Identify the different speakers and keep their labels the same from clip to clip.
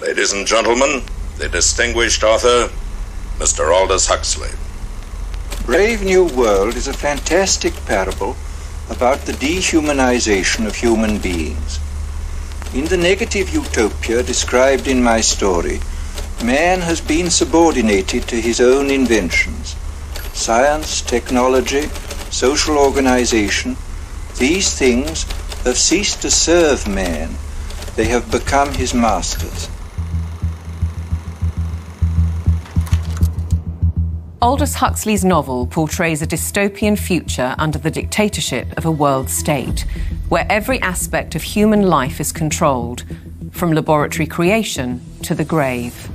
Speaker 1: Ladies and gentlemen, the distinguished author, Mr. Aldous Huxley.
Speaker 2: Brave New World is a fantastic parable about the dehumanization of human beings. In the negative utopia described in my story, man has been subordinated to his own inventions. Science, technology, social organization, these things have ceased to serve man. They have become his masters.
Speaker 3: Aldous Huxley's novel portrays a dystopian future under the dictatorship of a world state, where every aspect of human life is controlled, from laboratory creation to the grave.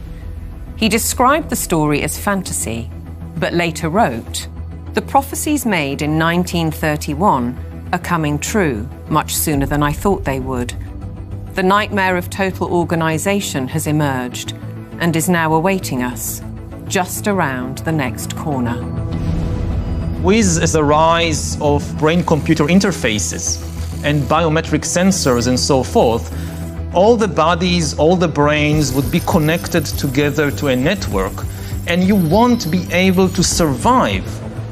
Speaker 3: He described the story as fantasy, but later wrote, "The prophecies made in 1931 are coming true much sooner than I thought they would. The nightmare of total organisation has emerged and is now awaiting us, just around the next corner."
Speaker 4: With the rise of brain-computer interfaces and biometric sensors and so forth, all the bodies, all the brains would be connected together to a network, and you won't be able to survive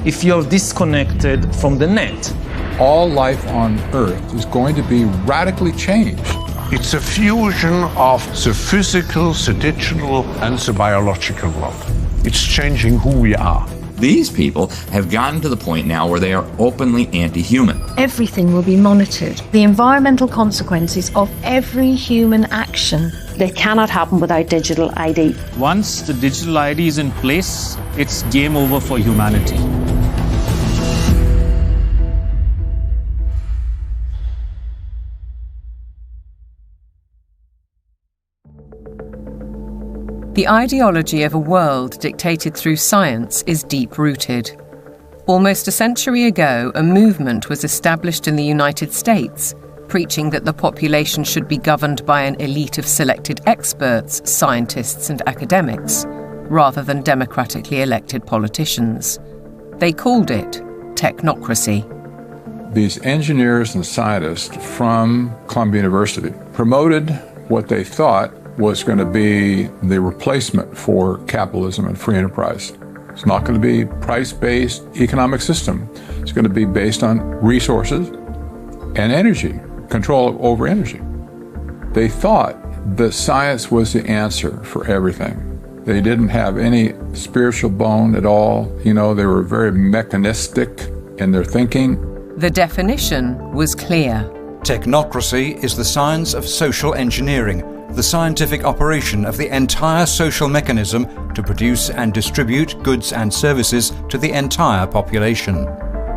Speaker 4: if you're disconnected from the net.
Speaker 5: All life on Earth is going to be radically changed.
Speaker 6: It's a fusion of the physical, the digital, and the biological world. It's changing who we are.
Speaker 7: These people have gotten to the point now where they are openly anti-human.
Speaker 8: Everything will be monitored. The environmental consequences of every human action.
Speaker 9: They cannot happen without digital ID.
Speaker 10: Once the digital ID is in place, it's game over for humanity.
Speaker 3: The ideology of a world dictated through science is deep-rooted. Almost a century ago, a movement was established in the United States, preaching that the population should be governed by an elite of selected experts, scientists and academics, rather than democratically elected politicians. They called it technocracy.
Speaker 5: These engineers and scientists from Columbia University promoted what they thought was going to be the replacement for capitalism and free enterprise. It's not going to be price-based economic system. It's going to be based on resources and energy, control over energy. They thought that science was the answer for everything. They didn't have any spiritual bone at all. You know, they were very mechanistic in their thinking.
Speaker 3: The definition was clear.
Speaker 11: Technocracy is the science of social engineering, the scientific operation of the entire social mechanism to produce and distribute goods and services to the entire population.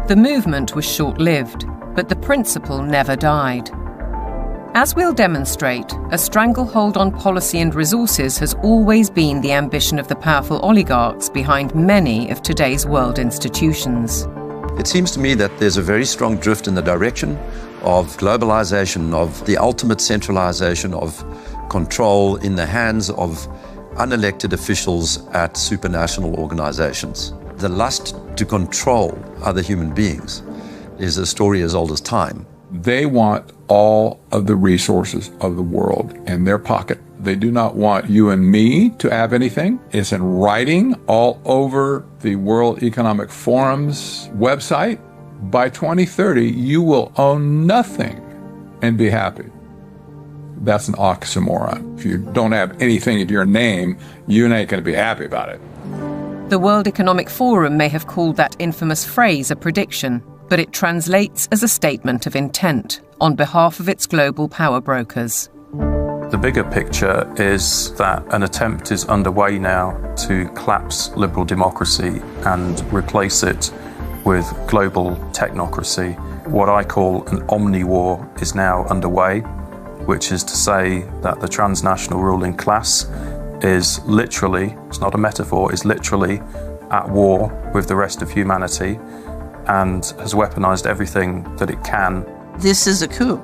Speaker 3: The movement was short-lived, but the principle never died. As we'll demonstrate, a stranglehold on policy and resources has always been the ambition of the powerful oligarchs behind many of today's world institutions.
Speaker 12: It seems to me that there's a very strong drift in the direction of globalization, of the ultimate centralization of control in the hands of unelected officials at supranational organizations. The lust to control other human beings is a story as old as time.
Speaker 5: They want all of the resources of the world in their pocket. They do not want you and me to have anything. It's in writing all over the World Economic Forum's website. By 2030, you will own nothing and be happy. That's an oxymoron. If you don't have anything in your name, you ain't going to be happy about it.
Speaker 3: The World Economic Forum may have called that infamous phrase a prediction, but it translates as a statement of intent on behalf of its global power brokers.
Speaker 13: The bigger picture is that an attempt is underway now to collapse liberal democracy and replace it with global technocracy. What I call an omni-war is now underway, which is to say that the transnational ruling class is literally, it's not a metaphor, is literally at war with the rest of humanity and has weaponized everything that it can.
Speaker 14: This is a coup.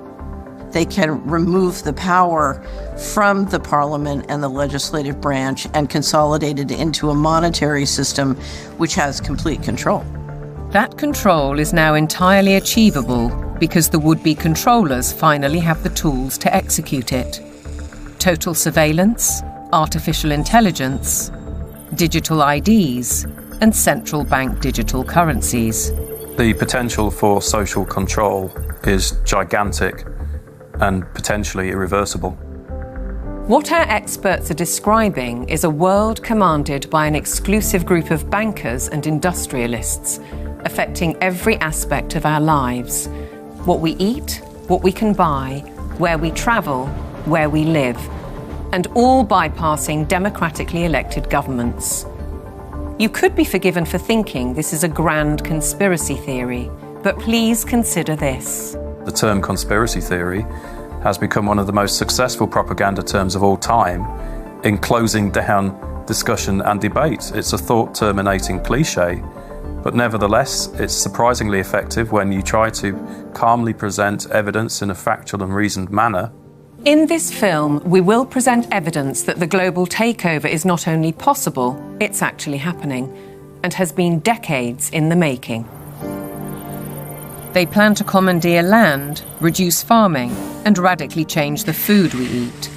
Speaker 14: They can remove the power from the parliament and the legislative branch and consolidate it into a monetary system which has complete control.
Speaker 3: That control is now entirely achievable because the would-be controllers finally have the tools to execute it. Total surveillance, artificial intelligence, digital IDs, and central bank digital currencies.
Speaker 13: The potential for social control is gigantic and potentially irreversible.
Speaker 3: What our experts are describing is a world commanded by an exclusive group of bankers and industrialists, affecting every aspect of our lives. What we eat, what we can buy, where we travel, where we live, and all bypassing democratically elected governments. You could be forgiven for thinking this is a grand conspiracy theory, but please consider this.
Speaker 13: The term conspiracy theory has become one of the most successful propaganda terms of all time in closing down discussion and debate. It's a thought-terminating cliché, but nevertheless, it's surprisingly effective when you try to calmly present evidence in a factual and reasoned manner.
Speaker 3: In this film, we will present evidence that the global takeover is not only possible, it's actually happening, and has been decades in the making. They plan to commandeer land, reduce farming, and radically change the food we eat,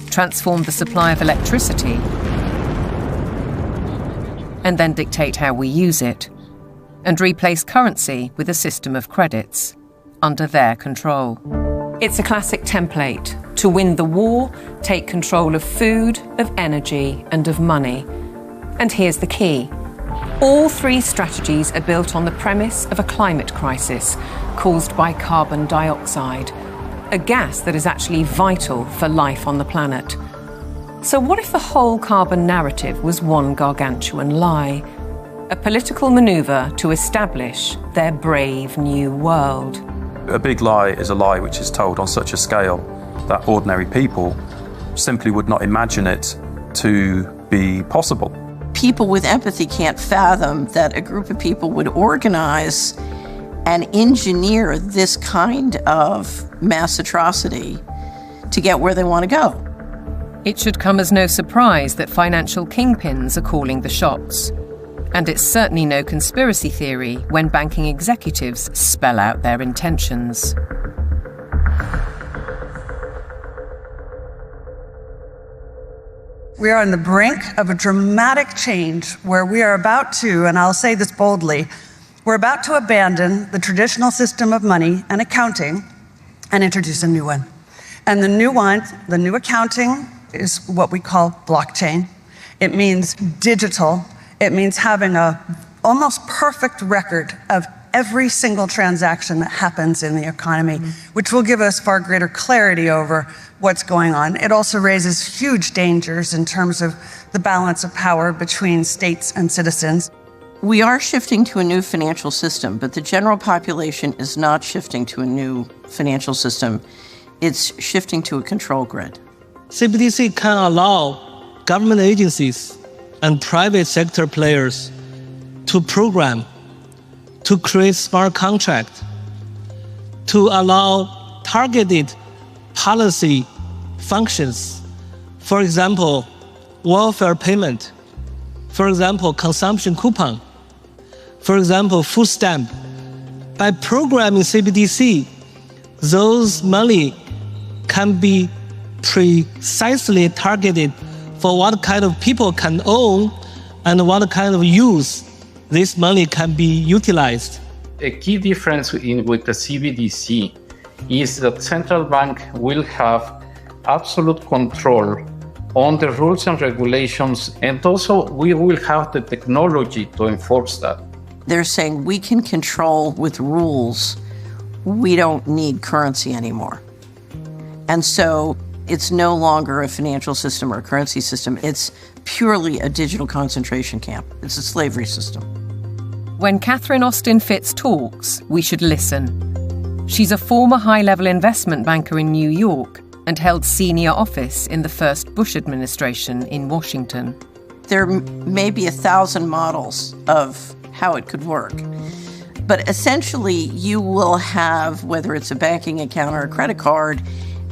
Speaker 3: transform the supply of electricity, and then dictate how we use it, and replace currency with a system of credits under their control. It's a classic template to win the war, take control of food, of energy, and of money. And here's the key. All three strategies are built on the premise of a climate crisis caused by carbon dioxide, a gas that is actually vital for life on the planet. So what if the whole carbon narrative was one gargantuan lie? A political maneuver to establish their brave new world.
Speaker 13: A big lie is a lie which is told on such a scale that ordinary people simply would not imagine it to be possible.
Speaker 14: People with empathy can't fathom that a group of people would organize and engineer this kind of mass atrocity to get where they want to go.
Speaker 3: It should come as no surprise that financial kingpins are calling the shots. And it's certainly no conspiracy theory when banking executives spell out their intentions.
Speaker 15: We are on the brink of a dramatic change where we are about to, and I'll say this boldly, we're about to abandon the traditional system of money and accounting and introduce a new one. And the new accounting is what we call blockchain. It means digital. It means having an almost perfect record of every single transaction that happens in the economy, which will give us far greater clarity over what's going on. It also raises huge dangers in terms of the balance of power between states and citizens.
Speaker 14: We are shifting to a new financial system, but the general population is not shifting to a new financial system. It's shifting to a control grid.
Speaker 16: CBDC can allow government agencies and private sector players to program, to create smart contracts, to allow targeted policy functions. For example, welfare payment. For example, consumption coupon. For example, food stamp. By programming CBDC, those money can be precisely targeted for what kind of people can own and what kind of use this money can be utilized.
Speaker 17: A key difference with the CBDC is that central bank will have absolute control on the rules and regulations, and also we will have the technology to enforce that.
Speaker 14: They're saying we can control with rules. We don't need currency anymore. And so it's no longer a financial system or a currency system. It's purely a digital concentration camp. It's a slavery system.
Speaker 3: When Catherine Austin Fitts talks, we should listen. She's a former high-level investment banker in New York and held senior office in the first Bush administration in Washington.
Speaker 14: There may be 1,000 models of how it could work. But essentially, you will have, whether it's a banking account or a credit card,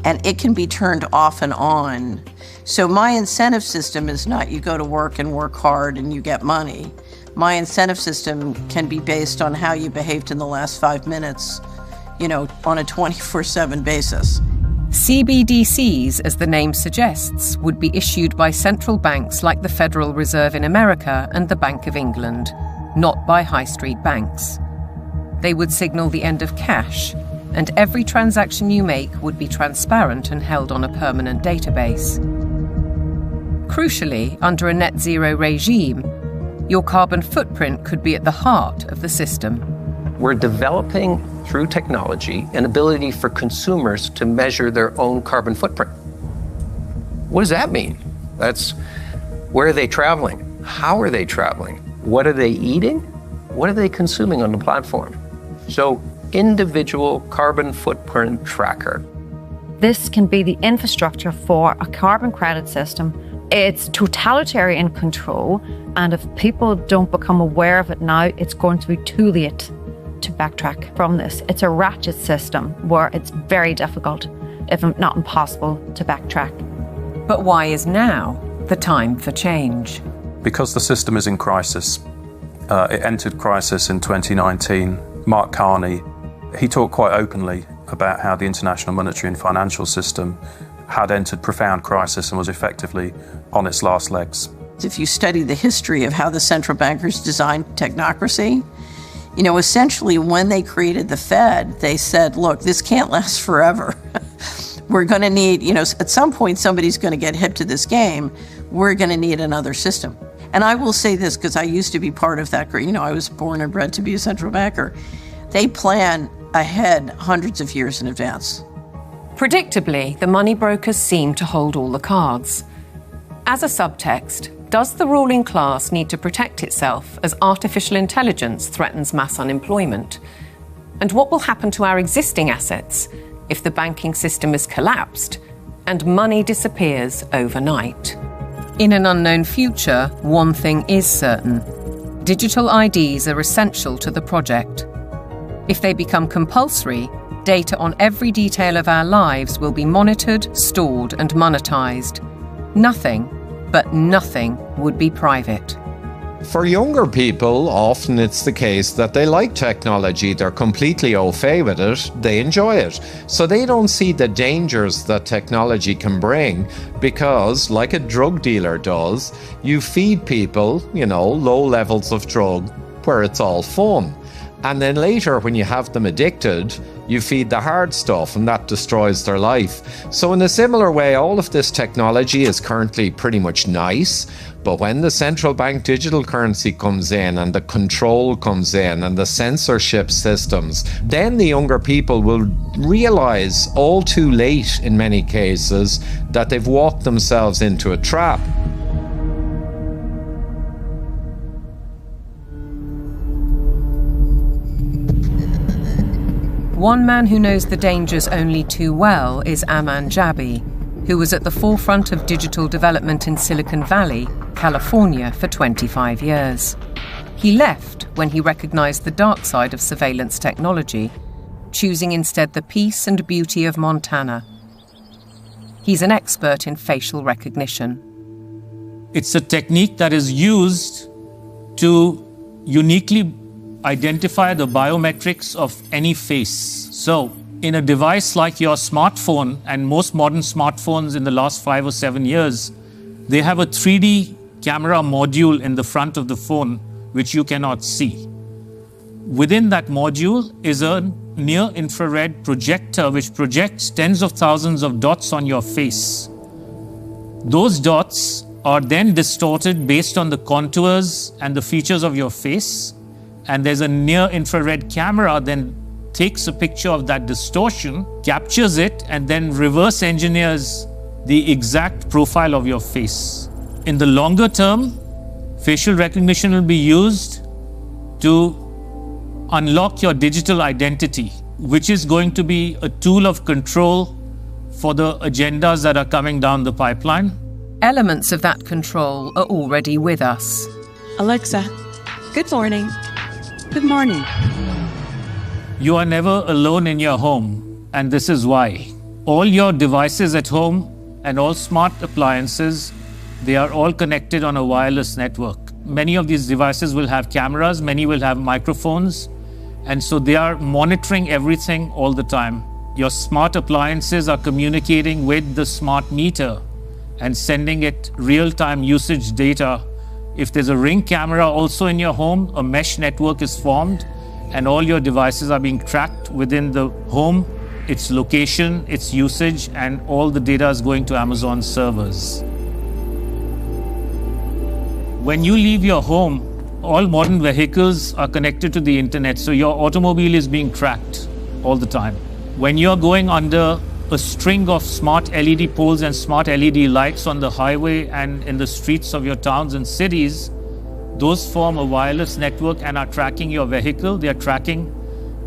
Speaker 14: and it can be turned off and on. So my incentive system is not you go to work and work hard and you get money. My incentive system can be based on how you behaved in the last 5 minutes, on a 24/7 basis.
Speaker 3: CBDCs, as the name suggests, would be issued by central banks like the Federal Reserve in America and the Bank of England, not by high street banks. They would signal the end of cash, and every transaction you make would be transparent and held on a permanent database. Crucially, under a net zero regime, your carbon footprint could be at the heart of the system.
Speaker 18: We're developing, through technology, an ability for consumers to measure their own carbon footprint. What does that mean? That's where are they traveling? How are they traveling? What are they eating? What are they consuming on the platform? So, individual carbon footprint tracker.
Speaker 19: This can be the infrastructure for a carbon credit system. It's totalitarian control, and if people don't become aware of it now, it's going to be too late to backtrack from this. It's a ratchet system where it's very difficult, if not impossible, to backtrack.
Speaker 3: But why is now the time for change?
Speaker 13: Because the system is in crisis. It entered crisis in 2019. Mark Carney, he talked quite openly about how the international monetary and financial system had entered profound crisis and was effectively on its last legs.
Speaker 14: If you study the history of how the central bankers designed technocracy, you know, essentially when they created the Fed, they said, look, this can't last forever. We're going to need, you know, at some point somebody's going to get hip to this game. We're going to need another system. And I will say this because I used to be part of that, you know, I was born and bred to be a central banker. They plan ahead hundreds of years in advance.
Speaker 3: Predictably, the money brokers seem to hold all the cards. As a subtext, does the ruling class need to protect itself as artificial intelligence threatens mass unemployment? And what will happen to our existing assets if the banking system is collapsed and money disappears overnight? In an unknown future, one thing is certain. Digital IDs are essential to the project. If they become compulsory, data on every detail of our lives will be monitored, stored, and monetized. Nothing, but nothing, would be private.
Speaker 20: For younger people, often it's the case that they like technology, they're completely au fait with it, they enjoy it. So they don't see the dangers that technology can bring because, like a drug dealer does, you feed people, you know, low levels of drug where it's all fun. And then later, when you have them addicted, you feed the hard stuff and that destroys their life. So in a similar way, all of this technology is currently pretty much nice, but when the central bank digital currency comes in and the control comes in and the censorship systems, then the younger people will realize all too late in many cases that they've walked themselves into a trap.
Speaker 3: One man who knows the dangers only too well is Aman Jabi, who was at the forefront of digital development in Silicon Valley, California, for 25 years. He left when he recognized the dark side of surveillance technology, choosing instead the peace and beauty of Montana. He's an expert in facial recognition.
Speaker 10: It's a technique that is used to uniquely identify the biometrics of any face. So, in a device like your smartphone, and most modern smartphones in the last 5 or 7 years, they have a 3D camera module in the front of the phone, which you cannot see. Within that module is a near-infrared projector, which projects tens of thousands of dots on your face. Those dots are then distorted based on the contours and the features of your face. And there's a near-infrared camera then takes a picture of that distortion, captures it, and then reverse engineers the exact profile of your face. In the longer term, facial recognition will be used to unlock your digital identity, which is going to be a tool of control for the agendas that are coming down the pipeline.
Speaker 3: Elements of that control are already with us.
Speaker 21: Alexa, good morning. Good morning.
Speaker 10: You are never alone in your home, and this is why. All your devices at home and all smart appliances, they are all connected on a wireless network. Many of these devices will have cameras, many will have microphones, and so they are monitoring everything all the time. Your smart appliances are communicating with the smart meter and sending it real-time usage data. If there's a Ring camera also in your home, a mesh network is formed and all your devices are being tracked within the home, its location, its usage, and all the data is going to Amazon servers. When you leave your home, all modern vehicles are connected to the internet, so your automobile is being tracked all the time. When you're going under a string of smart LED poles and smart LED lights on the highway and in the streets of your towns and cities, those form a wireless network and are tracking your vehicle. They are tracking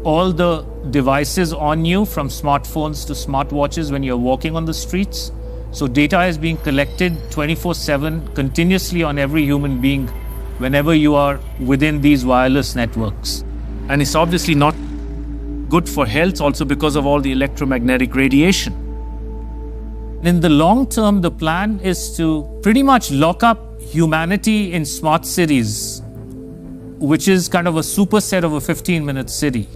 Speaker 10: all the devices on you, from smartphones to smartwatches when you're walking on the streets. So data is being collected 24/7 continuously on every human being whenever you are within these wireless networks.
Speaker 1: And it's obviously not good for health also because of all the electromagnetic radiation.
Speaker 10: In the long term, the plan is to pretty much lock up humanity in smart cities, which is kind of a superset of a 15-minute city.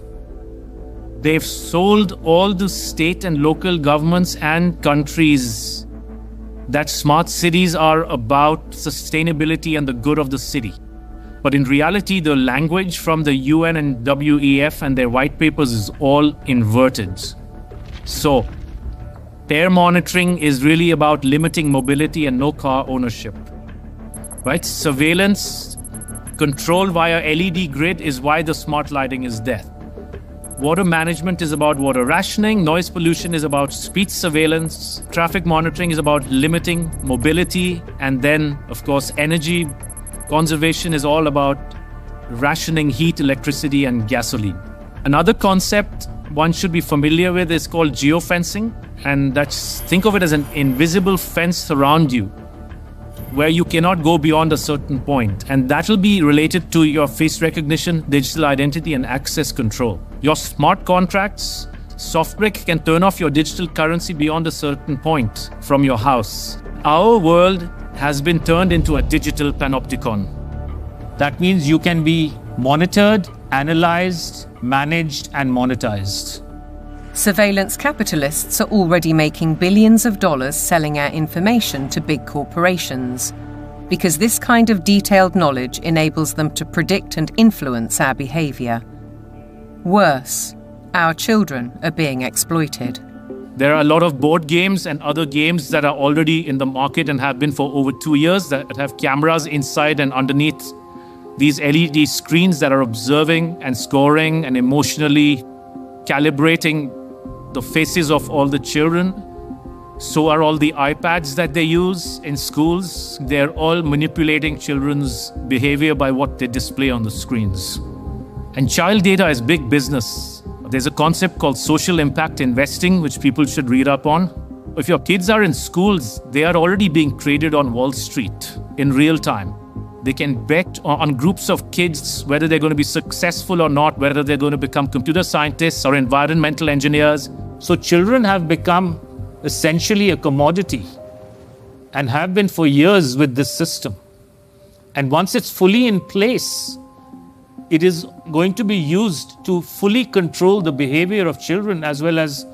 Speaker 1: They've sold all the state and local governments and countries that smart cities are about sustainability and the good of the city. But in reality, the language from the UN and WEF and their white papers is all inverted. So, their monitoring is really about limiting mobility and no car ownership. Right? Surveillance, control via LED grid is why the smart lighting is there. Water management is about water rationing, noise pollution is about speech surveillance, traffic monitoring is about limiting mobility, and then, of course, energy conservation is all about rationing heat, electricity, and gasoline. Another concept one should be familiar with is called geofencing, and think of it as an invisible fence around you where you cannot go beyond a certain point, and that will be related to your face recognition, digital identity, and access control. Your smart contracts, SoftBrick can turn off your digital currency beyond a certain point from your house. Our world has been turned into a digital panopticon.
Speaker 10: That means you can be monitored, analyzed, managed, and monetized.
Speaker 3: Surveillance capitalists are already making billions of dollars selling our information to big corporations, because this kind of detailed knowledge enables them to predict and influence our behavior. Worse, our children are being exploited.
Speaker 1: There are a lot of board games and other games that are already in the market and have been for over 2 years that have cameras inside and underneath these LED screens that are observing and scoring and emotionally calibrating the faces of all the children. So are all the iPads that they use in schools. They're all manipulating children's behavior by what they display on the screens. And child data is big business. There's a concept called social impact investing, which people should read up on. If your kids are in schools, they are already being traded on Wall Street in real time. They can bet on groups of kids whether they're going to be successful or not, whether they're going to become computer scientists or environmental engineers.
Speaker 10: So children have become essentially a commodity and have been for years with this system. And once it's fully in place, it is going to be used to fully control the behavior of children as well as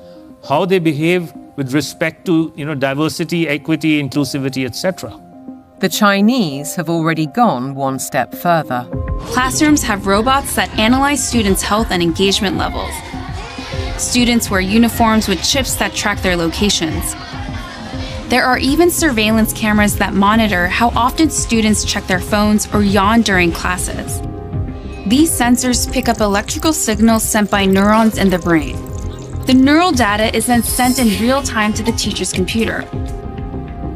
Speaker 10: how they behave with respect to, diversity, equity, inclusivity, etc.
Speaker 3: The Chinese have already gone one step further.
Speaker 22: Classrooms have robots that analyze students' health and engagement levels. Students wear uniforms with chips that track their locations. There are even surveillance cameras that monitor how often students check their phones or yawn during classes. These sensors pick up electrical signals sent by neurons in the brain. The neural data is then sent in real time to the teacher's computer.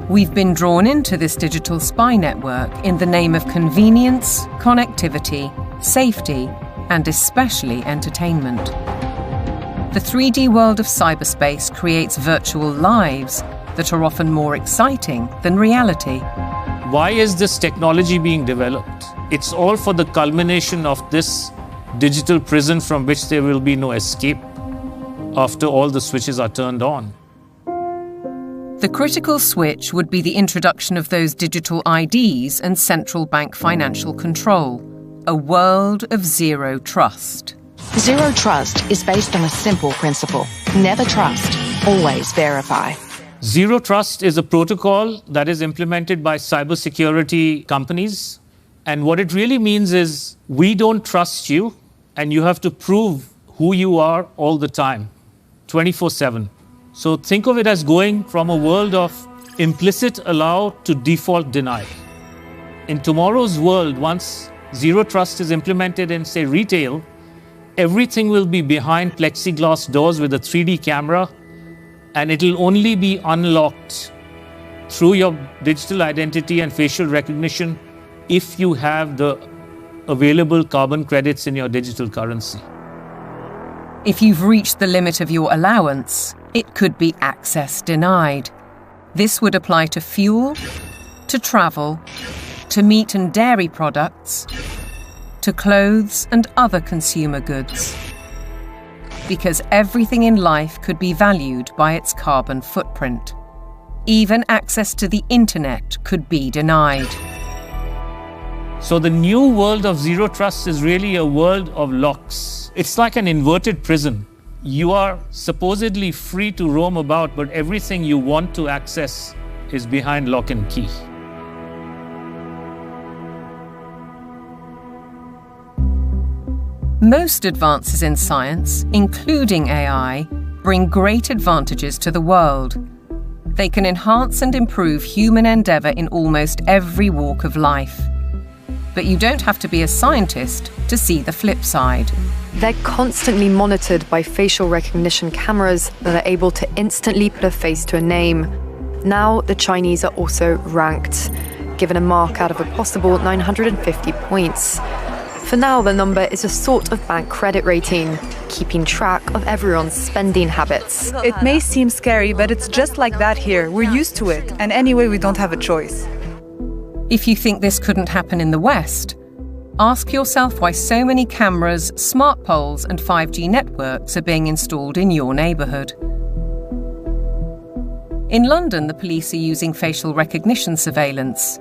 Speaker 3: We've been drawn into this digital spy network in the name of convenience, connectivity, safety, and especially entertainment. The 3D world of cyberspace creates virtual lives that are often more exciting than reality.
Speaker 10: Why is this technology being developed? It's all for the culmination of this digital prison from which there will be no escape after all the switches are turned on.
Speaker 3: The critical switch would be the introduction of those digital IDs and central bank financial control, a world of zero trust.
Speaker 23: Zero trust is based on a simple principle.
Speaker 2: Never trust, always verify.
Speaker 10: Zero Trust is a protocol that is implemented by cybersecurity companies. And what it really means is we don't trust you, and you have to prove who you are all the time, 24/7. So think of it as going from a world of implicit allow to default deny. In tomorrow's world, once Zero Trust is implemented in, say, retail, everything will be behind plexiglass doors with a 3D camera, and it'll only be unlocked through your digital identity and facial recognition if you have the available carbon credits in your digital currency.
Speaker 3: If you've reached the limit of your allowance, it could be access denied. This would apply to fuel, to travel, to meat and dairy products, to clothes and other consumer goods. Because everything in life could be valued by its carbon footprint. Even access to the internet could be denied.
Speaker 10: So the new world of Zero Trust is really a world of locks. It's like an inverted prison. You are supposedly free to roam about, but everything you want to access is behind lock and key.
Speaker 3: Most advances in science, including AI, bring great advantages to the world. They can enhance and improve human endeavour in almost every walk of life. But you don't have to be a scientist to see the flip side.
Speaker 4: They're constantly monitored by facial recognition cameras that are able to instantly put a face to a name. Now, the Chinese are also ranked, given a mark out of a possible 950 points. For now, the number is a sort of bank credit rating, keeping track of everyone's spending habits.
Speaker 23: It may seem scary, but it's just like that here. We're used to it, and anyway, we don't have a choice.
Speaker 3: If you think this couldn't happen in the West, ask yourself why so many cameras, smart poles, and 5G networks are being installed in your neighbourhood. In London, the police are using facial recognition surveillance.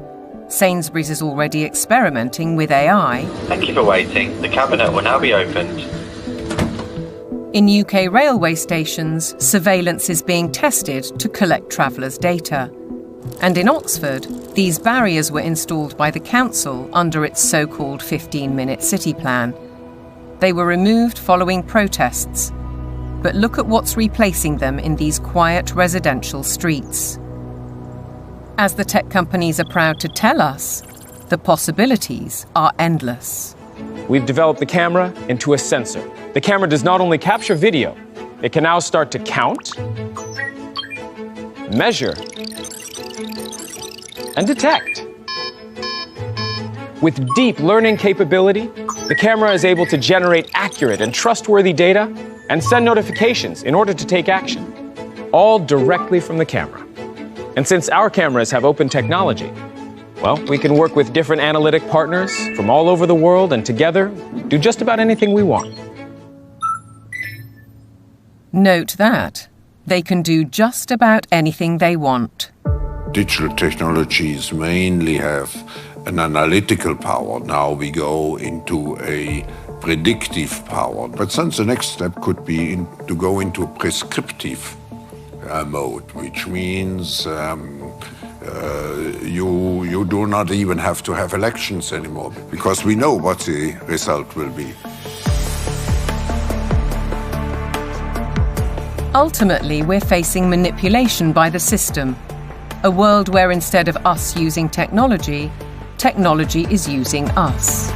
Speaker 3: Sainsbury's is already experimenting with AI.
Speaker 24: Thank you for waiting. The cabinet will now be opened.
Speaker 3: In UK railway stations, surveillance is being tested to collect travellers' data. And in Oxford, these barriers were installed by the council under its so-called 15-minute city plan. They were removed following protests. But look at what's replacing them in these quiet residential streets. As the tech companies are proud to tell us, the possibilities are endless.
Speaker 25: We've developed the camera into a sensor. The camera does not only capture video, it can now start to count, measure, and detect. With deep learning capability, the camera is able to generate accurate and trustworthy data and send notifications in order to take action, all directly from the camera. And since our cameras have open technology, well, we can work with different analytic partners from all over the world and together do just about anything we want.
Speaker 3: Note that they can do just about anything they want.
Speaker 6: Digital technologies mainly have an analytical power. Now we go into a predictive power. But then the next step could be to go into a prescriptive mode, which means you do not even have to have elections anymore, because we know what the result will be.
Speaker 3: Ultimately, we're facing manipulation by the system, a world where instead of us using technology, technology is using us.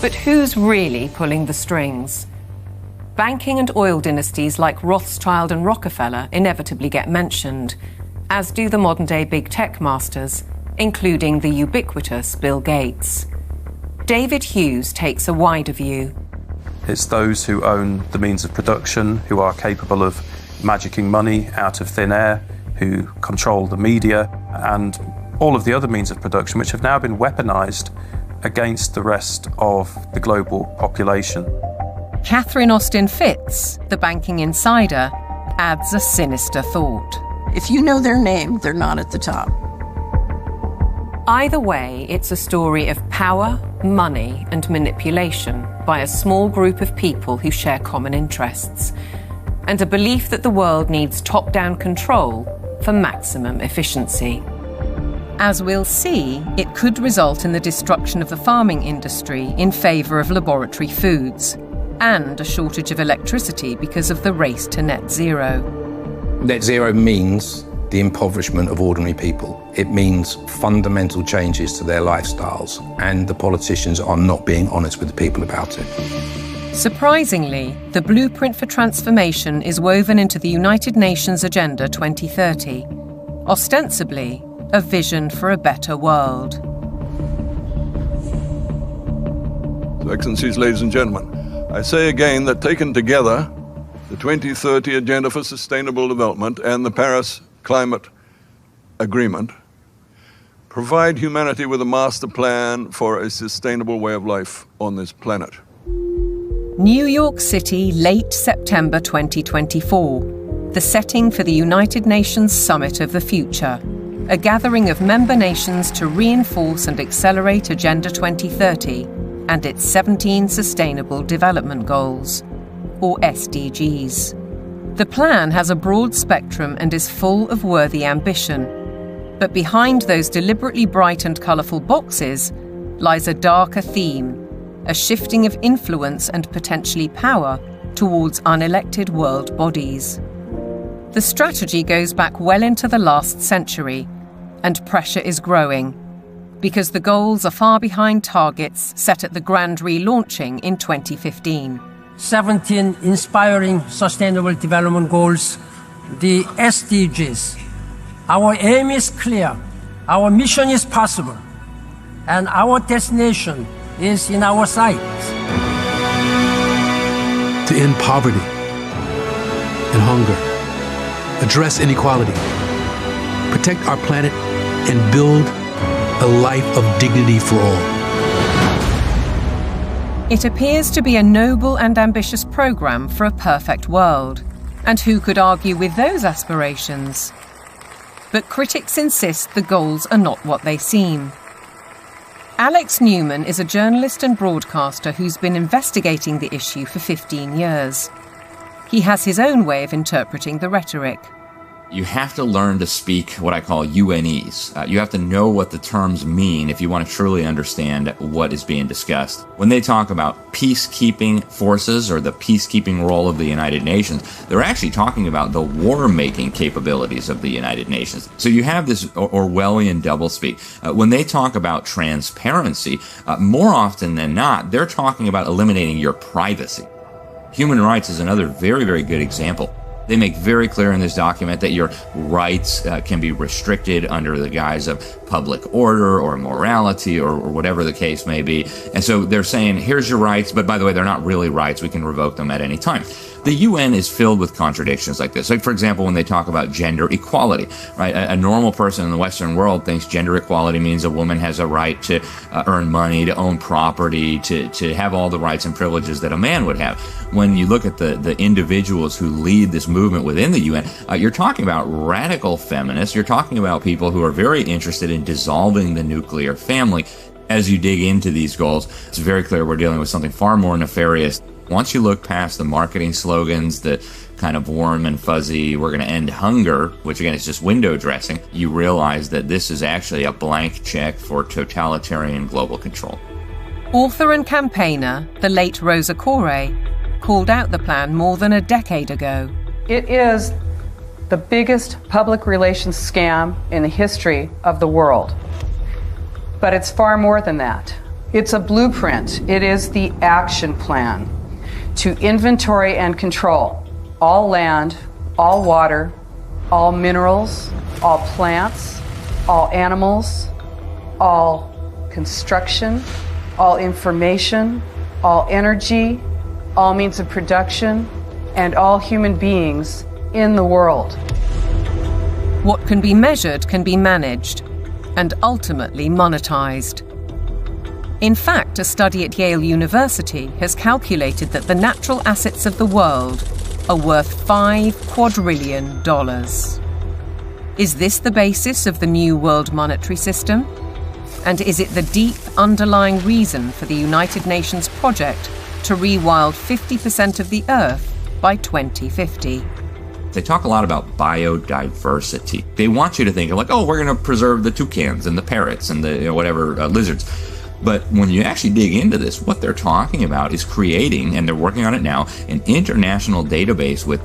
Speaker 3: But who's really pulling the strings? Banking and oil dynasties like Rothschild and Rockefeller inevitably get mentioned, as do the modern-day big tech masters, including the ubiquitous Bill Gates. David Hughes takes a wider view.
Speaker 13: It's those who own the means of production, who are capable of magicking money out of thin air, who control the media, and all of the other means of production, which have now been weaponized against the rest of the global population.
Speaker 3: Catherine Austin Fitz, the banking insider, adds a sinister thought.
Speaker 14: If you know their name, they're not at the top.
Speaker 3: Either way, it's a story of power, money, and manipulation by a small group of people who share common interests. and a belief that the world needs top-down control for maximum efficiency. As we'll see, it could result in the destruction of the farming industry in favour of laboratory foods, and a shortage of electricity because of the race to net zero.
Speaker 7: Net zero means the impoverishment of ordinary people. It means fundamental changes to their lifestyles, and the politicians are not being honest with the people about it.
Speaker 3: Surprisingly, the blueprint for transformation is woven into the United Nations Agenda 2030, ostensibly a vision for a better world.
Speaker 8: Excellencies, ladies and gentlemen, I say again that taken together, the 2030 Agenda for Sustainable Development and the Paris Climate Agreement provide humanity with a master plan for a sustainable way of life on this planet.
Speaker 3: New York City, late September 2024, the setting for the United Nations Summit of the Future, a gathering of member nations to reinforce and accelerate Agenda 2030 and its 17 Sustainable Development Goals, or SDGs. The plan has a broad spectrum and is full of worthy ambition. But behind those deliberately bright and colourful boxes lies a darker theme, a shifting of influence and potentially power towards unelected world bodies. The strategy goes back well into the last century, and pressure is growing, because the goals are far behind targets set at the grand relaunching in 2015.
Speaker 9: 17 inspiring Sustainable Development Goals, the SDGs. Our aim is clear, our mission is possible, and our destination is in our sights.
Speaker 11: To end poverty and hunger, address inequality, protect our planet, and build a life of dignity for all.
Speaker 3: It appears to be a noble and ambitious programme for a perfect world. And who could argue with those aspirations? But critics insist the goals are not what they seem. Alex Newman is a journalist and broadcaster who's been investigating the issue for 15 years. He has his own way of interpreting the rhetoric.
Speaker 12: You have to learn to speak what I call UNEs. You have to know what the terms mean if you want to truly understand what is being discussed. When they talk about peacekeeping forces or the peacekeeping role of the United Nations, they're actually talking about the war-making capabilities of the United Nations. So you have this Orwellian doublespeak. When they talk about transparency, more often than not, they're talking about eliminating your privacy. Human rights is another very, very good example. They make very clear in this document that your rights can be restricted under the guise of public order or morality or whatever the case may be. And so they're saying, here's your rights, but by the way, they're not really rights. We can revoke them at any time. The UN is filled with contradictions like this. Like, for example, when they talk about gender equality, right? A normal person in the Western world thinks gender equality means a woman has a right to earn money, to own property, to have all the rights and privileges that a man would have. When you look at the individuals who lead this movement within the UN, you're talking about radical feminists. You're talking about people who are very interested in dissolving the nuclear family. As you dig into these goals, it's very clear we're dealing with something far more nefarious. Once you look past the marketing slogans, the kind of warm and fuzzy, we're going to end hunger, which again is just window dressing, you realize that this is actually a blank check for totalitarian global control.
Speaker 3: Author and campaigner, the late Rosa Koire, called out the plan more than a decade ago.
Speaker 26: It is the biggest public relations scam in the history of the world. But it's far more than that. It's a blueprint. It is the action plan to inventory and control all land, all water, all minerals, all plants, all animals, all construction, all information, all energy, all means of production, and all human beings in the world.
Speaker 3: What can be measured can be managed and ultimately monetized. In fact, a study at Yale University has calculated that the natural assets of the world are worth $5 quadrillion. Is this the basis of the new world monetary system? And is it the deep underlying reason for the United Nations project to rewild 50% of the Earth by 2050.
Speaker 12: They talk a lot about biodiversity. They want you to think of like, oh, we're going to preserve the toucans and the parrots and the lizards. But when you actually dig into this, what they're talking about is creating, and they're working on it now, an international database with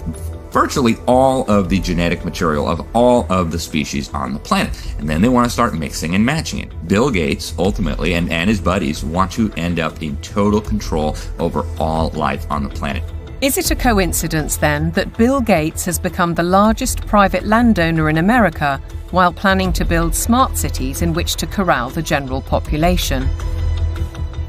Speaker 12: virtually all of the genetic material of all of the species on the planet. And then they want to start mixing and matching it. Bill Gates, ultimately, and his buddies want to end up in total control over all life on the planet.
Speaker 3: Is it a coincidence, then, that Bill Gates has become the largest private landowner in America while planning to build smart cities in which to corral the general population?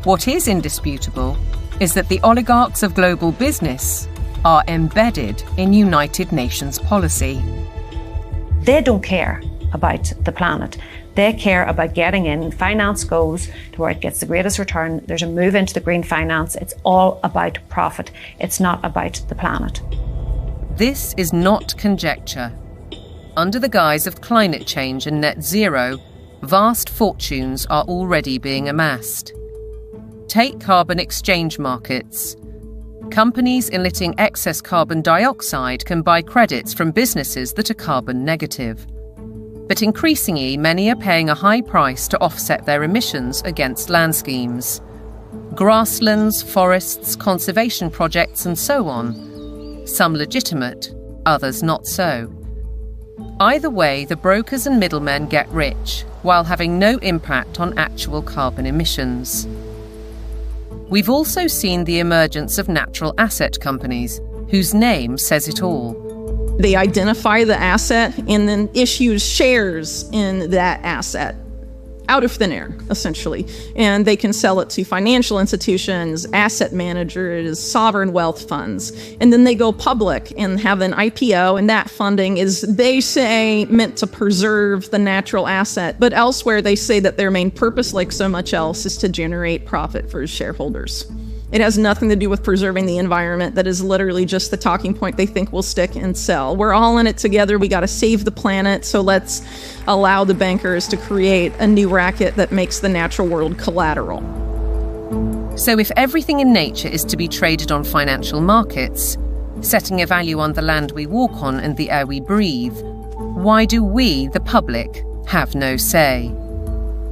Speaker 3: What is indisputable is that the oligarchs of global business are embedded in United Nations policy.
Speaker 5: They don't care about the planet. They care about getting in. Finance goes to where it gets the greatest return. There's a move into the green finance. It's all about profit. It's not about the planet.
Speaker 3: This is not conjecture. Under the guise of climate change and net zero, vast fortunes are already being amassed. Take carbon exchange markets. Companies emitting excess carbon dioxide can buy credits from businesses that are carbon negative. But increasingly, many are paying a high price to offset their emissions against land schemes. Grasslands, forests, conservation projects, and so on. Some legitimate, others not so. Either way, the brokers and middlemen get rich, while having no impact on actual carbon emissions. We've also seen the emergence of natural asset companies, whose name says it all.
Speaker 15: They identify the asset and then issue shares in that asset out of thin air, essentially. And they can sell it to financial institutions, asset managers, sovereign wealth funds. And then they go public and have an IPO, and that funding is, they say, meant to preserve the natural asset. But elsewhere, they say that their main purpose, like so much else, is to generate profit for shareholders. It has nothing to do with preserving the environment. That is literally just the talking point they think will stick and sell. We're all in it together. We got to save the planet. So let's allow the bankers to create a new racket that makes the natural world collateral.
Speaker 3: So if everything in nature is to be traded on financial markets, setting a value on the land we walk on and the air we breathe, why do we, the public, have no say?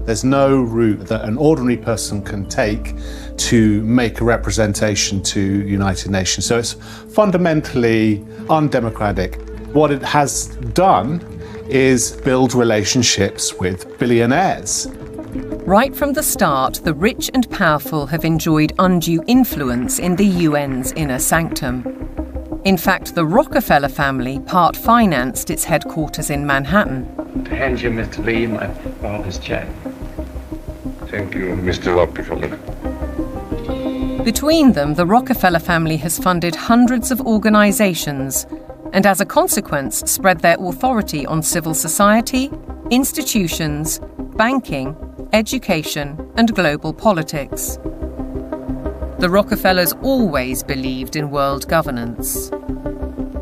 Speaker 16: There's no route that an ordinary person can take to make a representation to United Nations. So it's fundamentally undemocratic. What it has done is build relationships with billionaires.
Speaker 3: Right from the start, the rich and powerful have enjoyed undue influence in the UN's inner sanctum. In fact, the Rockefeller family part-financed its headquarters in Manhattan.
Speaker 17: To hand you, Mr. Lee, my father's check.
Speaker 18: Thank you, Mr. Rockefeller.
Speaker 3: Between them, the Rockefeller family has funded hundreds of organizations and, as a consequence, spread their authority on civil society, institutions, banking, education, and global politics. The Rockefellers always believed in world governance.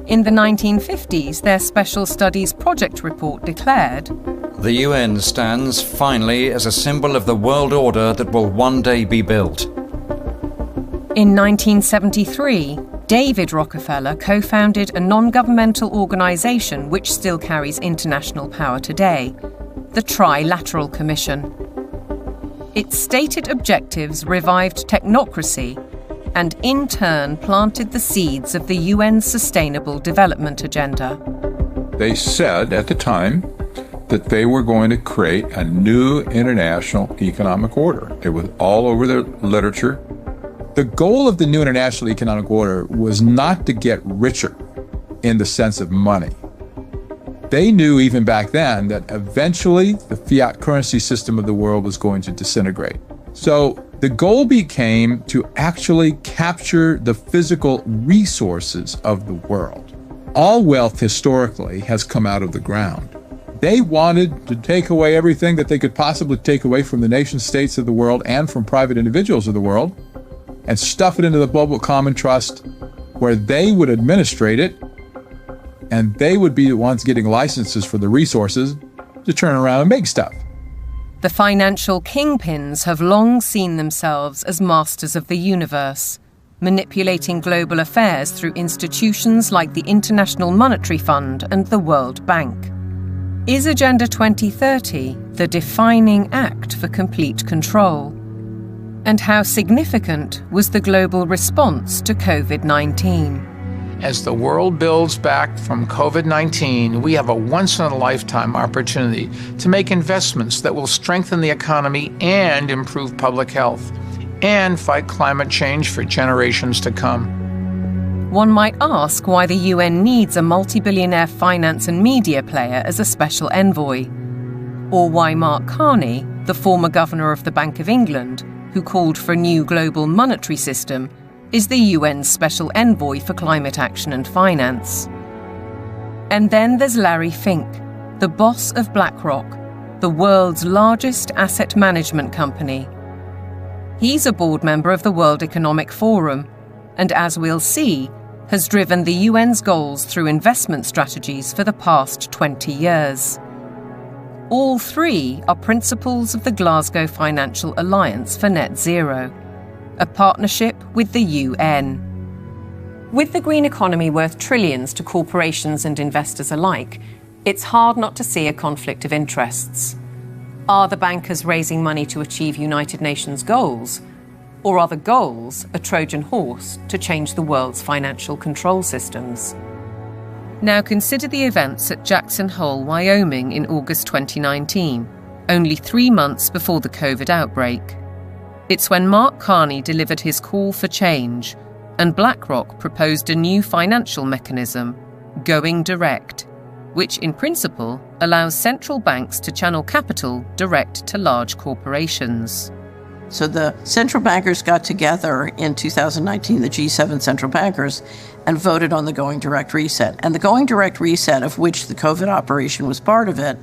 Speaker 3: In the 1950s, their Special Studies Project report declared,
Speaker 19: "The UN stands, finally, as a symbol of the world order that will one day be built."
Speaker 3: In 1973, David Rockefeller co-founded a non-governmental organization which still carries international power today, the Trilateral Commission. Its stated objectives revived technocracy and in turn planted the seeds of the UN's Sustainable Development Agenda.
Speaker 27: They said at the time that they were going to create a new international economic order. It was all over the literature. The goal of the new international economic order was not to get richer in the sense of money. They knew even back then that eventually the fiat currency system of the world was going to disintegrate. So the goal became to actually capture the physical resources of the world. All wealth historically has come out of the ground. They wanted to take away everything that they could possibly take away from the nation states of the world and from private individuals of the world and stuff it into the global common trust where they would administrate it and they would be the ones getting licenses for the resources to turn around and make stuff.
Speaker 3: The financial kingpins have long seen themselves as masters of the universe, manipulating global affairs through institutions like the International Monetary Fund and the World Bank. Is Agenda 2030 the defining act for complete control? And how significant was the global response to COVID-19?
Speaker 1: As the world builds back from COVID-19, we have a once-in-a-lifetime opportunity to make investments that will strengthen the economy and improve public health, and fight climate change for generations to come.
Speaker 3: One might ask why the UN needs a multi-billionaire finance and media player as a special envoy, or why Mark Carney, the former governor of the Bank of England, who called for a new global monetary system, is the UN's special envoy for climate action and finance. And then there's Larry Fink, the boss of BlackRock, the world's largest asset management company. He's a board member of the World Economic Forum, and as we'll see, has driven the UN's goals through investment strategies for the past 20 years. All three are principles of the Glasgow Financial Alliance for Net Zero, a partnership with the UN. With the green economy worth trillions to corporations and investors alike, it's hard not to see a conflict of interests. Are the bankers raising money to achieve United Nations goals? Or are the goals a Trojan horse to change the world's financial control systems? Now consider the events at Jackson Hole, Wyoming in August 2019, only 3 months before the COVID outbreak. It's when Mark Carney delivered his call for change, and BlackRock proposed a new financial mechanism, Going Direct, which in principle allows central banks to channel capital direct to large corporations.
Speaker 14: So the central bankers got together in 2019, the G7 central bankers, and voted on the Going Direct Reset. And the Going Direct Reset, of which the COVID operation was part of it,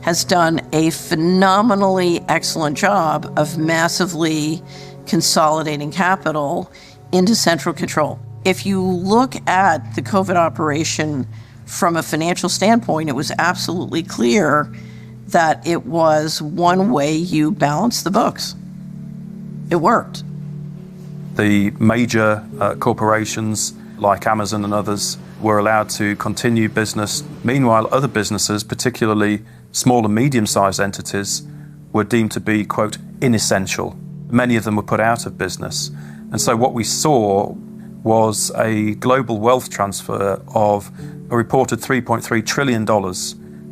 Speaker 14: has done a phenomenally excellent job of massively consolidating capital into central control. If you look at the COVID operation from a financial standpoint, it was absolutely clear that it was one way you balance the books. It worked.
Speaker 13: The major corporations like Amazon and others were allowed to continue business. Meanwhile, other businesses, particularly small and medium-sized entities, were deemed to be, quote, inessential. Many of them were put out of business. And so what we saw was a global wealth transfer of a reported $3.3 trillion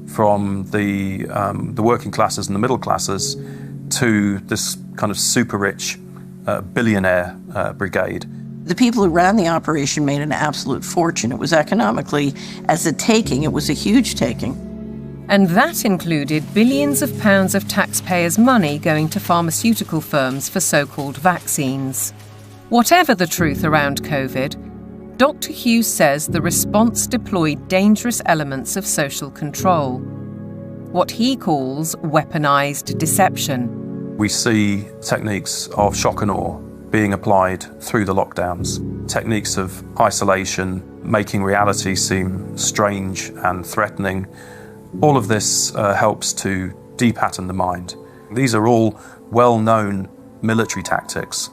Speaker 13: from the working classes and the middle classes to this kind of super rich billionaire brigade.
Speaker 14: The people who ran the operation made an absolute fortune. It was economically, as a taking, it was a huge taking.
Speaker 3: And that included billions of pounds of taxpayers' money going to pharmaceutical firms for so-called vaccines. Whatever the truth around COVID, Dr. Hughes says the response deployed dangerous elements of social control, what he calls weaponized deception.
Speaker 13: We see techniques of shock and awe being applied through the lockdowns, techniques of isolation, making reality seem strange and threatening. All of this helps to de-pattern the mind. These are all well-known military tactics.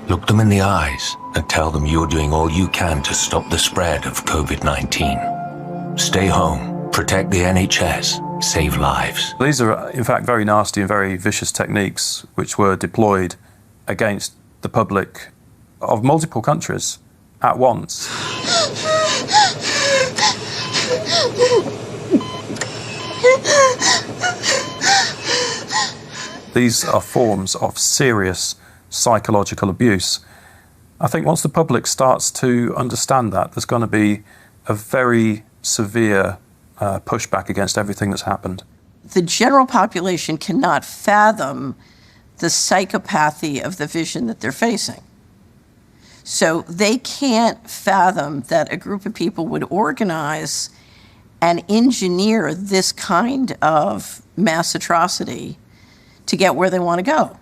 Speaker 2: Look them in the eyes and tell them you're doing all you can to stop the spread of COVID-19. Stay home, protect the NHS, save lives.
Speaker 13: These are, in fact, very nasty and very vicious techniques which were deployed against the public of multiple countries at once. These are forms of serious psychological abuse. I think once the public starts to understand that, there's going to be a very severe pushback against everything that's happened.
Speaker 14: The general population cannot fathom the psychopathy of the vision that they're facing. So they can't fathom that a group of people would organize and engineer this kind of mass atrocity to get where they want to go.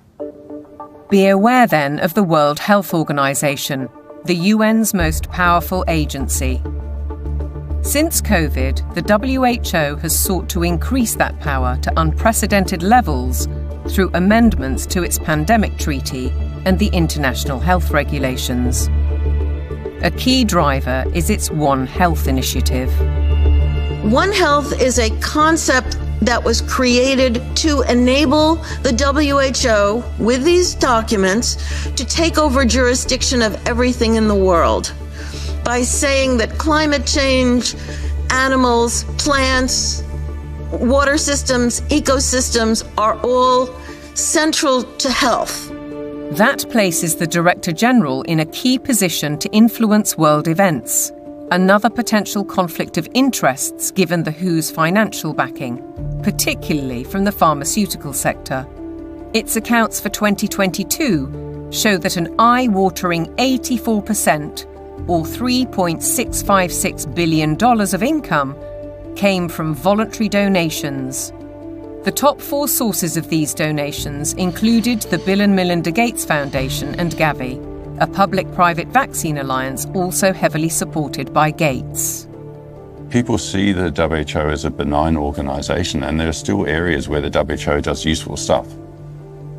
Speaker 3: Be aware then of the World Health Organization, the UN's most powerful agency. Since COVID, the WHO has sought to increase that power to unprecedented levels through amendments to its pandemic treaty and the international health regulations. A key driver is its One Health initiative.
Speaker 14: One Health is a concept that was created to enable the WHO, with these documents, to take over jurisdiction of everything in the world by saying that climate change, animals, plants, water systems, ecosystems are all central to health.
Speaker 3: That places the Director General in a key position to influence world events, another potential conflict of interests given the WHO's financial backing, particularly from the pharmaceutical sector. Its accounts for 2022 show that an eye-watering 84%, or $3.656 billion of income, came from voluntary donations. The top 4 sources of these donations included the Bill and Melinda Gates Foundation and Gavi, a public-private vaccine alliance also heavily supported by Gates.
Speaker 4: People see the WHO as a benign organisation, and there are still areas where the WHO does useful stuff.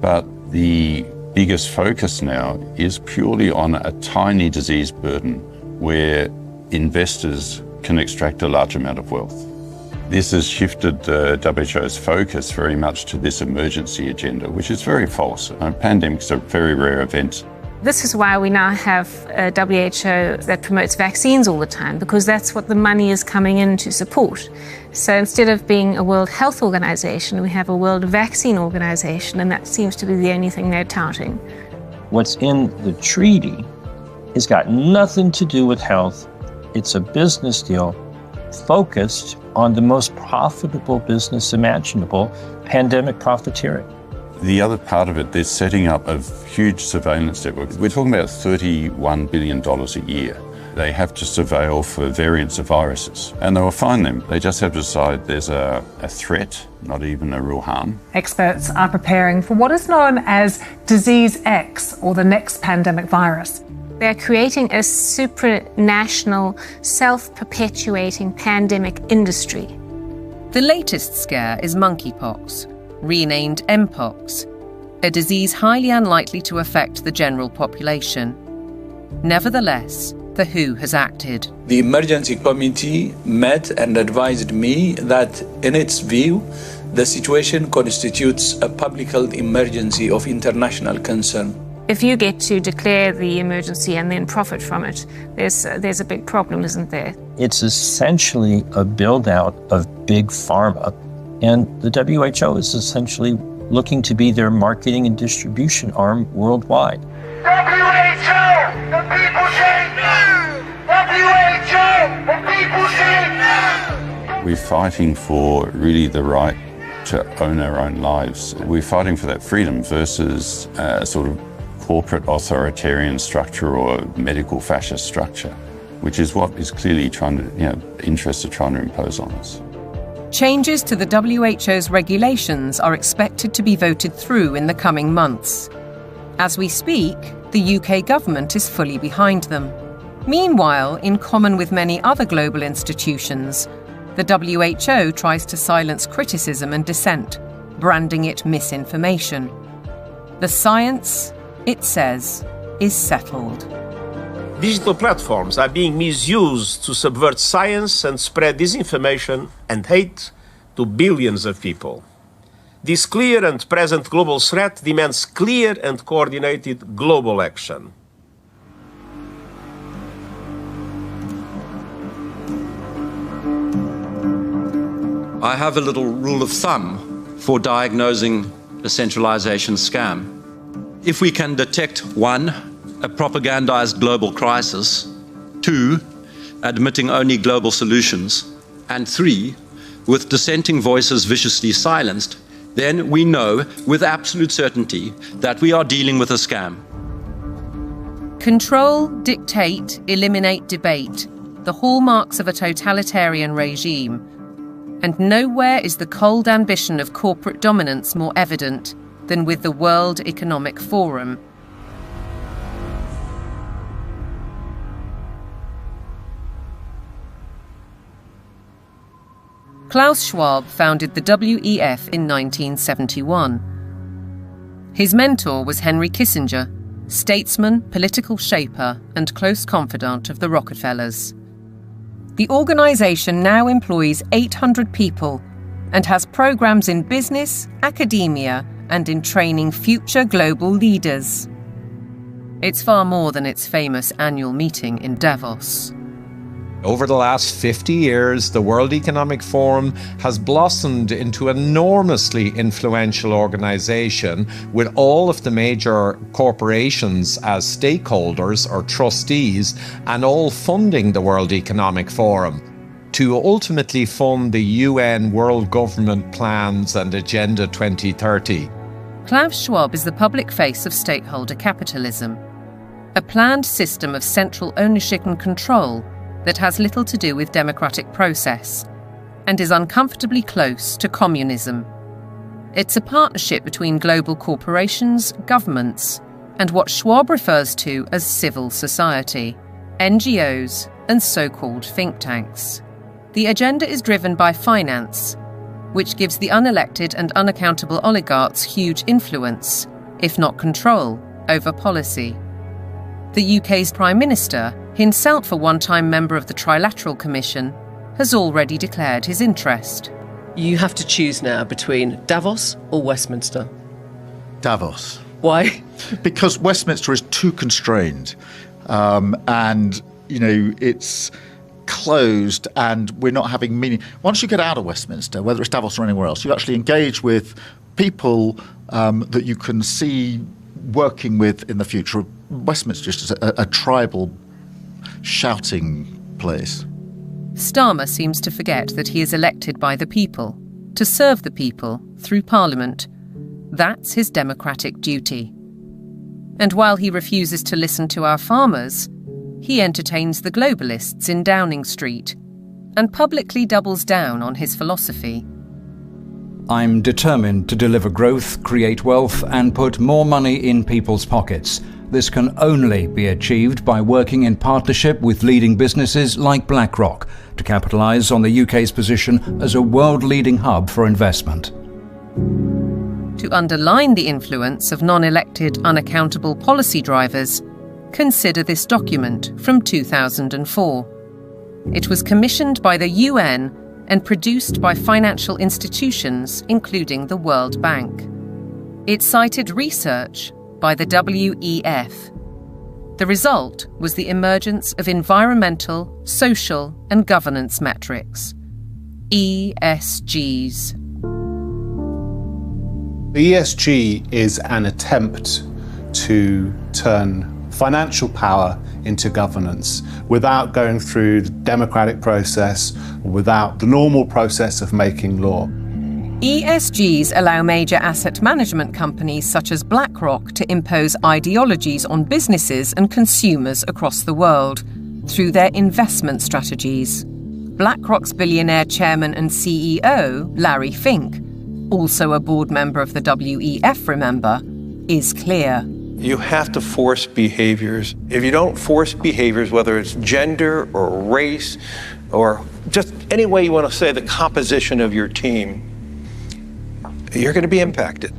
Speaker 4: But the biggest focus now is purely on a tiny disease burden where investors can extract a large amount of wealth. This has shifted the WHO's focus very much to this emergency agenda, which is very false. Pandemics are very rare events.
Speaker 10: This is why we now have a WHO that promotes vaccines all the time, because that's what the money is coming in to support. So instead of being a World Health Organization, we have a World Vaccine Organization, and that seems to be the only thing they're touting.
Speaker 20: What's in the treaty has got nothing to do with health. It's a business deal focused on the most profitable business imaginable, pandemic profiteering.
Speaker 4: The other part of it, they're setting up a huge surveillance network. We're talking about $31 billion a year. They have to surveil for variants of viruses, and they will find them. They just have to decide there's a threat, not even a real harm.
Speaker 21: Experts are preparing for what is known as Disease X, or the next pandemic virus.
Speaker 10: They're creating a supranational, self-perpetuating pandemic industry.
Speaker 3: The latest scare is monkeypox, renamed Mpox, a disease highly unlikely to affect the general population. Nevertheless, the WHO has acted.
Speaker 22: The emergency committee met and advised me that, in its view, the situation constitutes a public health emergency of international concern.
Speaker 10: If you get to declare the emergency and then profit from it, there's a big problem, isn't there?
Speaker 20: It's essentially a build-out of big pharma, and the WHO is essentially looking to be their marketing and distribution arm worldwide.
Speaker 23: WHO! The people say no! WHO! The people say no!
Speaker 4: We're fighting for really the right to own our own lives. We're fighting for that freedom versus a sort of corporate authoritarian structure or medical fascist structure, which is what is clearly interests are trying to impose on us.
Speaker 3: Changes to the WHO's regulations are expected to be voted through in the coming months. As we speak, the UK government is fully behind them. Meanwhile, in common with many other global institutions, the WHO tries to silence criticism and dissent, branding it misinformation. The science, it says, is settled.
Speaker 24: Digital platforms are being misused to subvert science and spread disinformation and hate to billions of people. This clear and present global threat demands clear and coordinated global action.
Speaker 28: I have a little rule of thumb for diagnosing a centralization scam. If we can detect 1, a propagandized global crisis, 2, admitting only global solutions, and 3, with dissenting voices viciously silenced, then we know with absolute certainty that we are dealing with a scam.
Speaker 3: Control, dictate, eliminate debate, the hallmarks of a totalitarian regime. And nowhere is the cold ambition of corporate dominance more evident than with the World Economic Forum. Klaus Schwab founded the WEF in 1971. His mentor was Henry Kissinger, statesman, political shaper, and close confidant of the Rockefellers. The organisation now employs 800 people and has programmes in business, academia, and in training future global leaders. It's far more than its famous annual meeting in Davos.
Speaker 6: Over the last 50 years, the World Economic Forum has blossomed into an enormously influential organization with all of the major corporations as stakeholders or trustees and all funding the World Economic Forum to ultimately fund the UN World Government Plans and Agenda 2030.
Speaker 3: Klaus Schwab is the public face of stakeholder capitalism, a planned system of central ownership and control that has little to do with democratic process and is uncomfortably close to communism. It's a partnership between global corporations, governments, and what Schwab refers to as civil society, NGOs, and so-called think tanks. The agenda is driven by finance, which gives the unelected and unaccountable oligarchs huge influence, if not control, over policy. The UK's Prime Minister, himself a one-time member of the Trilateral Commission, has already declared his interest.
Speaker 7: You have to choose now between Davos or Westminster.
Speaker 8: Davos.
Speaker 7: Why?
Speaker 8: Because Westminster is too constrained, and it's closed, and we're not having meaning. Once you get out of Westminster, whether it's Davos or anywhere else, you actually engage with people that you can see working with in the future. Westminster is just a tribal shouting place.
Speaker 3: Starmer seems to forget that he is elected by the people, to serve the people through Parliament. That's his democratic duty. And while he refuses to listen to our farmers, he entertains the globalists in Downing Street and publicly doubles down on his philosophy.
Speaker 19: I'm determined to deliver growth, create wealth, and put more money in people's pockets. This can only be achieved by working in partnership with leading businesses like BlackRock to capitalise on the UK's position as a world-leading hub for investment.
Speaker 3: To underline the influence of non-elected, unaccountable policy drivers, consider this document from 2004. It was commissioned by the UN and produced by financial institutions, including the World Bank. It cited research by the WEF. The result was the emergence of environmental, social, and governance metrics, ESGs.
Speaker 16: The ESG is an attempt to turn financial power into governance without going through the democratic process, without the normal process of making law.
Speaker 3: ESGs allow major asset management companies such as BlackRock to impose ideologies on businesses and consumers across the world through their investment strategies. BlackRock's billionaire chairman and CEO, Larry Fink, also a board member of the WEF, remember, is clear.
Speaker 9: You have to force behaviors. If you don't force behaviors, whether it's gender or race or just any way you want to say the composition of your team, you're going to be impacted.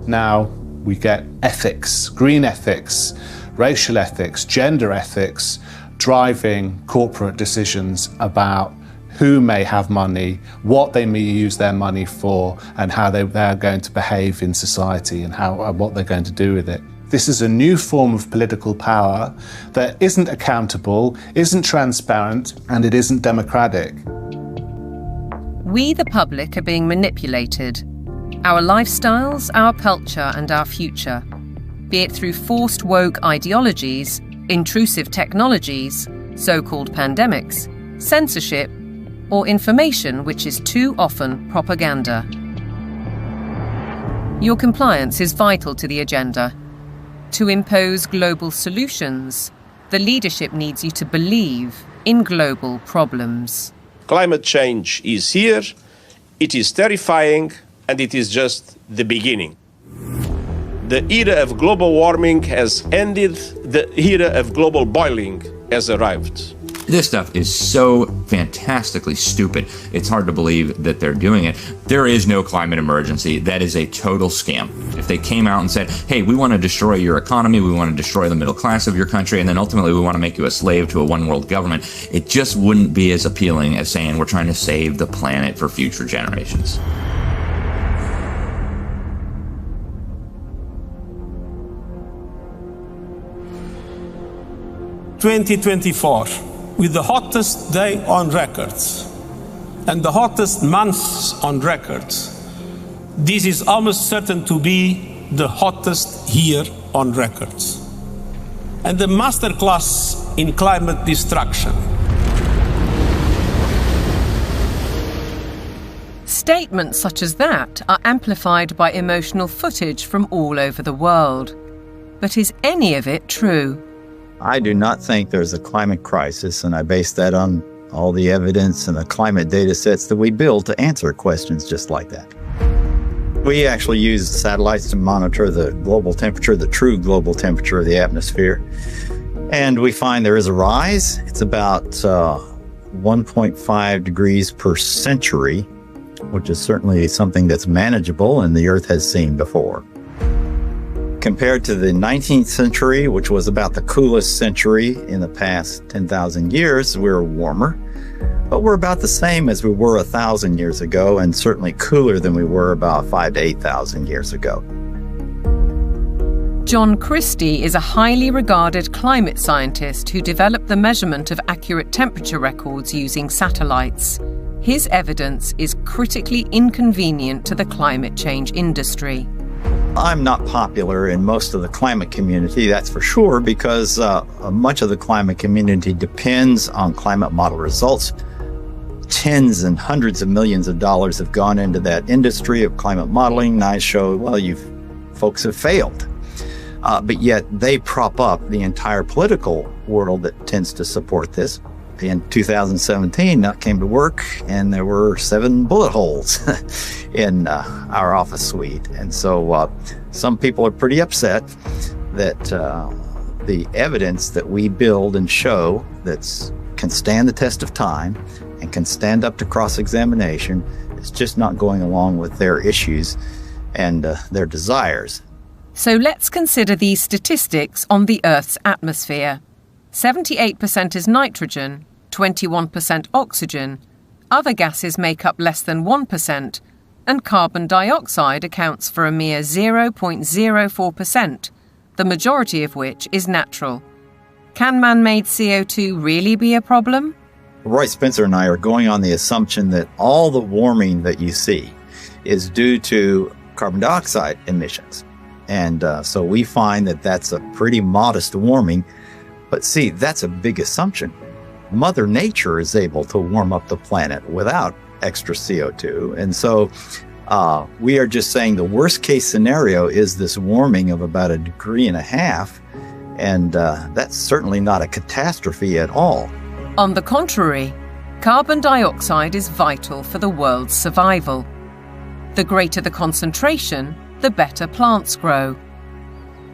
Speaker 16: Now we get ethics, green ethics, racial ethics, gender ethics, driving corporate decisions about who may have money, what they may use their money for, and how they're going to behave in society and what they're going to do with it. This is a new form of political power that isn't accountable, isn't transparent, and it isn't democratic.
Speaker 3: We, the public, are being manipulated. Our lifestyles, our culture, and our future, be it through forced woke ideologies, intrusive technologies, so-called pandemics, censorship, or information which is too often propaganda. Your compliance is vital to the agenda. To impose global solutions, the leadership needs you to believe in global problems.
Speaker 24: Climate change is here, it is terrifying, and it is just the beginning. The era of global warming has ended, the era of global boiling has arrived.
Speaker 5: This stuff is so fantastically stupid. It's hard to believe that they're doing it. There is no climate emergency. That is a total scam. If they came out and said, hey, we want to destroy your economy, we want to destroy the middle class of your country, and then ultimately we want to make you a slave to a one world government, it just wouldn't be as appealing as saying we're trying to save the planet for future generations.
Speaker 24: "2024, with the hottest day on record and the hottest months on record, this is almost certain to be the hottest year on record. And the masterclass in climate destruction."
Speaker 3: Statements such as that are amplified by emotional footage from all over the world. But is any of it true?
Speaker 11: I do not think there's a climate crisis, and I base that on all the evidence and the climate data sets that we build to answer questions just like that. We actually use satellites to monitor the global temperature, the true global temperature of the atmosphere. And we find there is a rise. It's about 1.5 degrees per century, which is certainly something that's manageable and the Earth has seen before. Compared to the 19th century, which was about the coolest century in the past 10,000 years, we're warmer. But we're about the same as we were 1,000 years ago, and certainly cooler than we were about 5,000 to 8,000 years ago.
Speaker 3: John Christie is a highly regarded climate scientist who developed the measurement of accurate temperature records using satellites. His evidence is critically inconvenient to the climate change industry.
Speaker 11: I'm not popular in most of the climate community, that's for sure, because much of the climate community depends on climate model results. Tens and hundreds of millions of dollars have gone into that industry of climate modeling, and I show, well, you folks have failed. But yet they prop up the entire political world that tends to support this. In 2017, I came to work and there were 7 bullet holes in our office suite. And so some people are pretty upset that the evidence that we build and show that can stand the test of time and can stand up to cross-examination is just not going along with their issues and their desires.
Speaker 3: So let's consider these statistics on the Earth's atmosphere. 78% is nitrogen, 21% oxygen, other gases make up less than 1%, and carbon dioxide accounts for a mere 0.04%, the majority of which is natural. Can man-made CO2 really be a problem?
Speaker 11: Roy Spencer and I are going on the assumption that all the warming that you see is due to carbon dioxide emissions. And so we find that that's a pretty modest warming. But see, that's a big assumption. Mother Nature is able to warm up the planet without extra CO2. And so we are just saying the worst case scenario is this warming of about 1.5 degrees. And that's certainly not a catastrophe at all.
Speaker 3: On the contrary, carbon dioxide is vital for the world's survival. The greater the concentration, the better plants grow.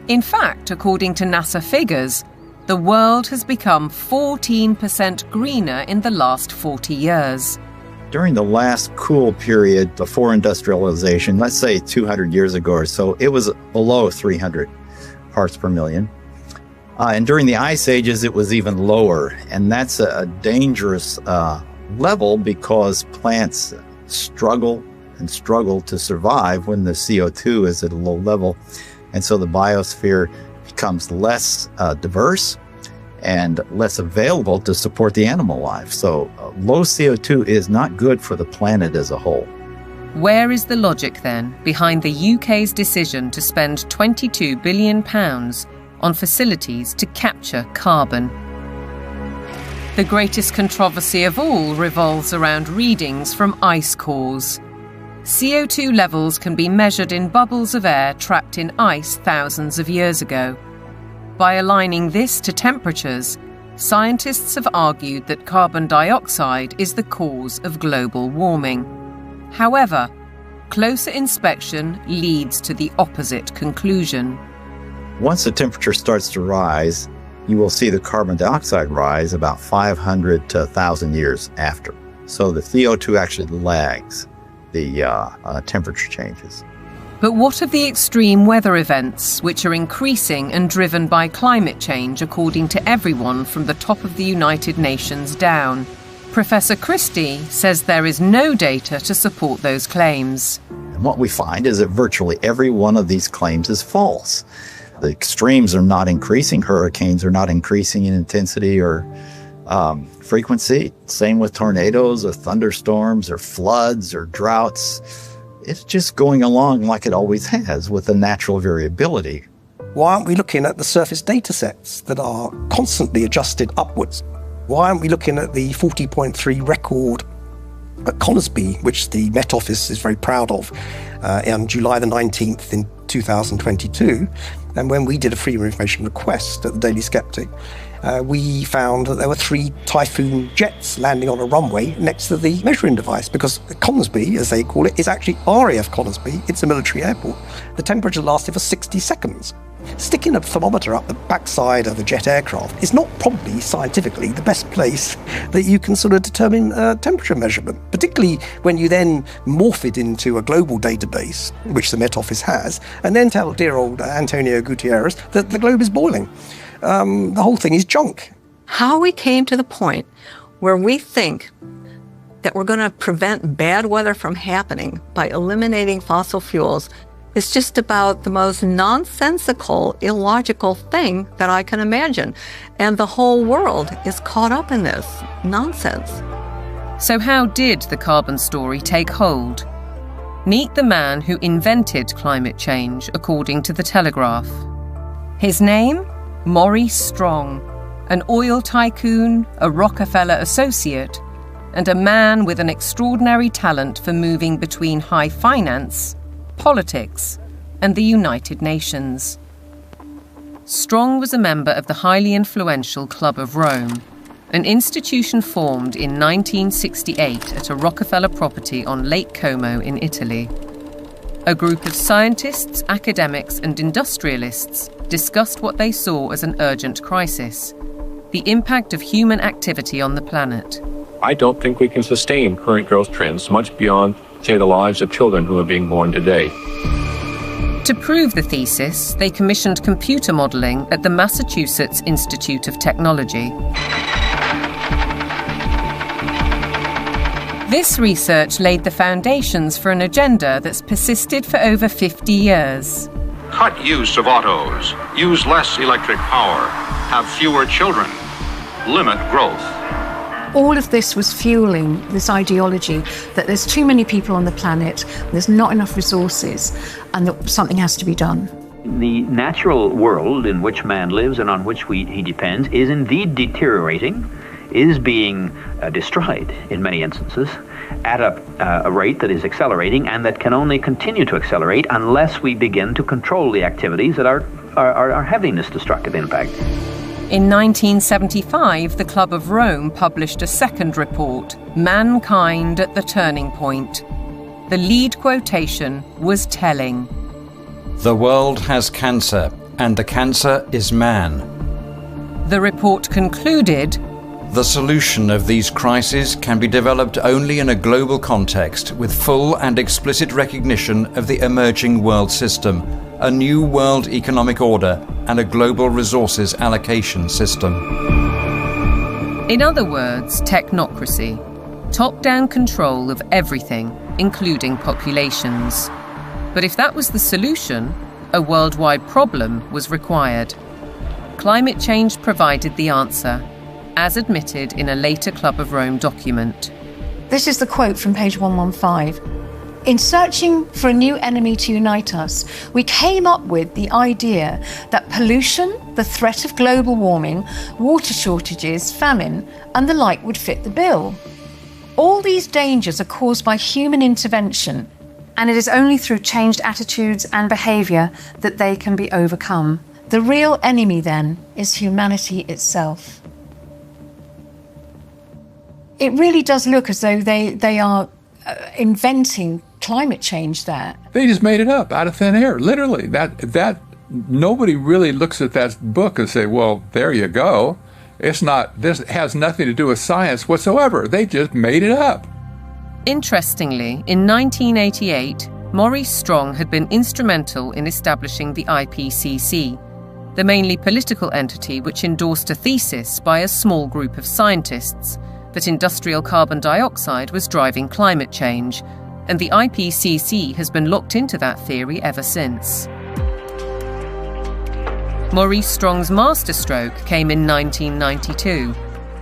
Speaker 3: In fact, according to NASA figures, the world has become 14% greener in the last 40 years.
Speaker 11: During the last cool period before industrialization, let's say 200 years ago or so, it was below 300 parts per million. And during the ice ages, it was even lower. And that's a dangerous level because plants struggle to survive when the CO2 is at a low level. And so the biosphere becomes less diverse and less available to support the animal life. So low CO2 is not good for the planet as a whole.
Speaker 3: Where is the logic then behind the UK's decision to spend £22 billion on facilities to capture carbon? The greatest controversy of all revolves around readings from ice cores. CO2 levels can be measured in bubbles of air trapped in ice thousands of years ago. By aligning this to temperatures, scientists have argued that carbon dioxide is the cause of global warming. However, closer inspection leads to the opposite conclusion.
Speaker 11: Once the temperature starts to rise, you will see the carbon dioxide rise about 500 to 1,000 years after. So the CO2 actually lags the temperature changes.
Speaker 3: But what of the extreme weather events, which are increasing and driven by climate change, according to everyone from the top of the United Nations down? Professor Christie says there is no data to support those claims.
Speaker 11: And what we find is that virtually every one of these claims is false. The extremes are not increasing. Hurricanes are not increasing in intensity or frequency. Same with tornadoes or thunderstorms or floods or droughts. It's just going along like it always has with the natural variability.
Speaker 1: Why aren't we looking at the surface data sets that are constantly adjusted upwards? Why aren't we looking at the 40.3 record at Conisbee, which the Met Office is very proud of, on July the 19th in 2022? And when we did a freedom of information request at the Daily Sceptic, we found that there were 3 Typhoon jets landing on a runway next to the measuring device, because Conisbee, as they call it, is actually RAF Conisbee. It's a military airport. The temperature lasted for 60 seconds. Sticking a thermometer up the backside of a jet aircraft is not probably scientifically the best place that you can sort of determine temperature measurement, particularly when you then morph it into a global database, which the Met Office has, and then tell dear old Antonio Gutierrez that the globe is boiling. The whole thing is junk.
Speaker 12: How we came to the point where we think that we're going to prevent bad weather from happening by eliminating fossil fuels is just about the most nonsensical, illogical thing that I can imagine. And the whole world is caught up in this nonsense.
Speaker 3: So how did the carbon story take hold? Meet the man who invented climate change, according to The Telegraph. His name? Maurice Strong, an oil tycoon, a Rockefeller associate, and a man with an extraordinary talent for moving between high finance, politics, and the United Nations. Strong was a member of the highly influential Club of Rome, an institution formed in 1968 at a Rockefeller property on Lake Como in Italy. A group of scientists, academics, and industrialists discussed what they saw as an urgent crisis: the impact of human activity on the planet.
Speaker 15: I don't think we can sustain current growth trends much beyond, say, the lives of children who are being born today.
Speaker 3: To prove the thesis, they commissioned computer modelling at the Massachusetts Institute of Technology. This research laid the foundations for an agenda that's persisted for over 50 years.
Speaker 17: Cut use of autos, use less electric power, have fewer children, limit growth.
Speaker 18: All of this was fueling this ideology that there's too many people on the planet, there's not enough resources, and that something has to be done.
Speaker 25: The natural world in which man lives and on which he depends is indeed deteriorating, is being destroyed in many instances at a rate that is accelerating and that can only continue to accelerate unless we begin to control the activities that are having this destructive impact.
Speaker 3: In 1975, the Club of Rome published a second report, Mankind at the Turning Point. The lead quotation was telling.
Speaker 19: The world has cancer, and the cancer is man.
Speaker 3: The report concluded,
Speaker 19: the solution of these crises can be developed only in a global context with full and explicit recognition of the emerging world system, a new world economic order, and a global resources allocation system.
Speaker 3: In other words, technocracy, top-down control of everything, including populations. But if that was the solution, a worldwide problem was required. Climate change provided the answer, as admitted in a later Club of Rome document.
Speaker 18: This is the quote from page 115. In searching for a new enemy to unite us, we came up with the idea that pollution, the threat of global warming, water shortages, famine, and the like would fit the bill. All these dangers are caused by human intervention, and it is only through changed attitudes and behaviour that they can be overcome. The real enemy, then, is humanity itself. It really does look as though they are inventing climate change there.
Speaker 26: They just made it up out of thin air, literally. That
Speaker 2: nobody really looks at that book and say, well, there you go. This has nothing to do with science whatsoever. They just made it up.
Speaker 3: Interestingly, in 1988, Maurice Strong had been instrumental in establishing the IPCC, the mainly political entity which endorsed a thesis by a small group of scientists that industrial carbon dioxide was driving climate change, and the IPCC has been locked into that theory ever since. Maurice Strong's masterstroke came in 1992,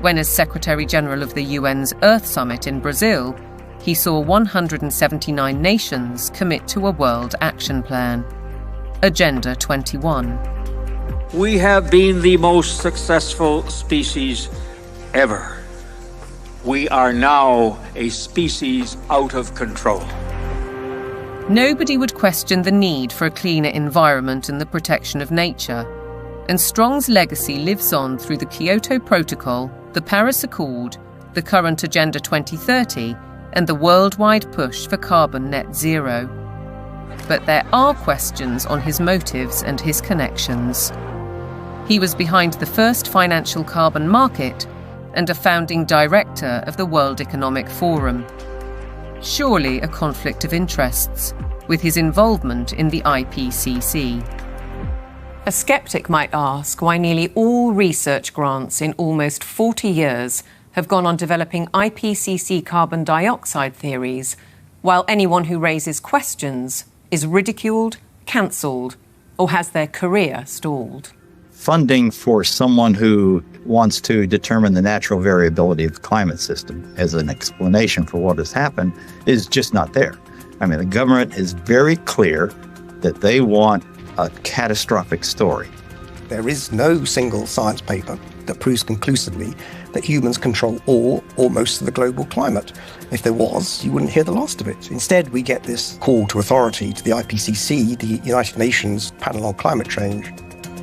Speaker 3: when as Secretary-General of the UN's Earth Summit in Brazil, he saw 179 nations commit to a world action plan. Agenda 21.
Speaker 10: We have been the most successful species ever. We are now a species out of control.
Speaker 3: Nobody would question the need for a cleaner environment and the protection of nature. And Strong's legacy lives on through the Kyoto Protocol, the Paris Accord, the current Agenda 2030, and the worldwide push for carbon net zero. But there are questions on his motives and his connections. He was behind the first financial carbon market and a founding director of the World Economic Forum. Surely a conflict of interests, with his involvement in the IPCC. A skeptic might ask why nearly all research grants in almost 40 years have gone on developing IPCC carbon dioxide theories, while anyone who raises questions is ridiculed, cancelled, or has their career stalled.
Speaker 11: Funding for someone who wants to determine the natural variability of the climate system as an explanation for what has happened is just not there. I mean, the government is very clear that they want a catastrophic story.
Speaker 1: There is no single science paper that proves conclusively that humans control all or most of the global climate. If there was, you wouldn't hear the last of it. Instead, we get this call to authority to the IPCC, the United Nations Panel on Climate Change.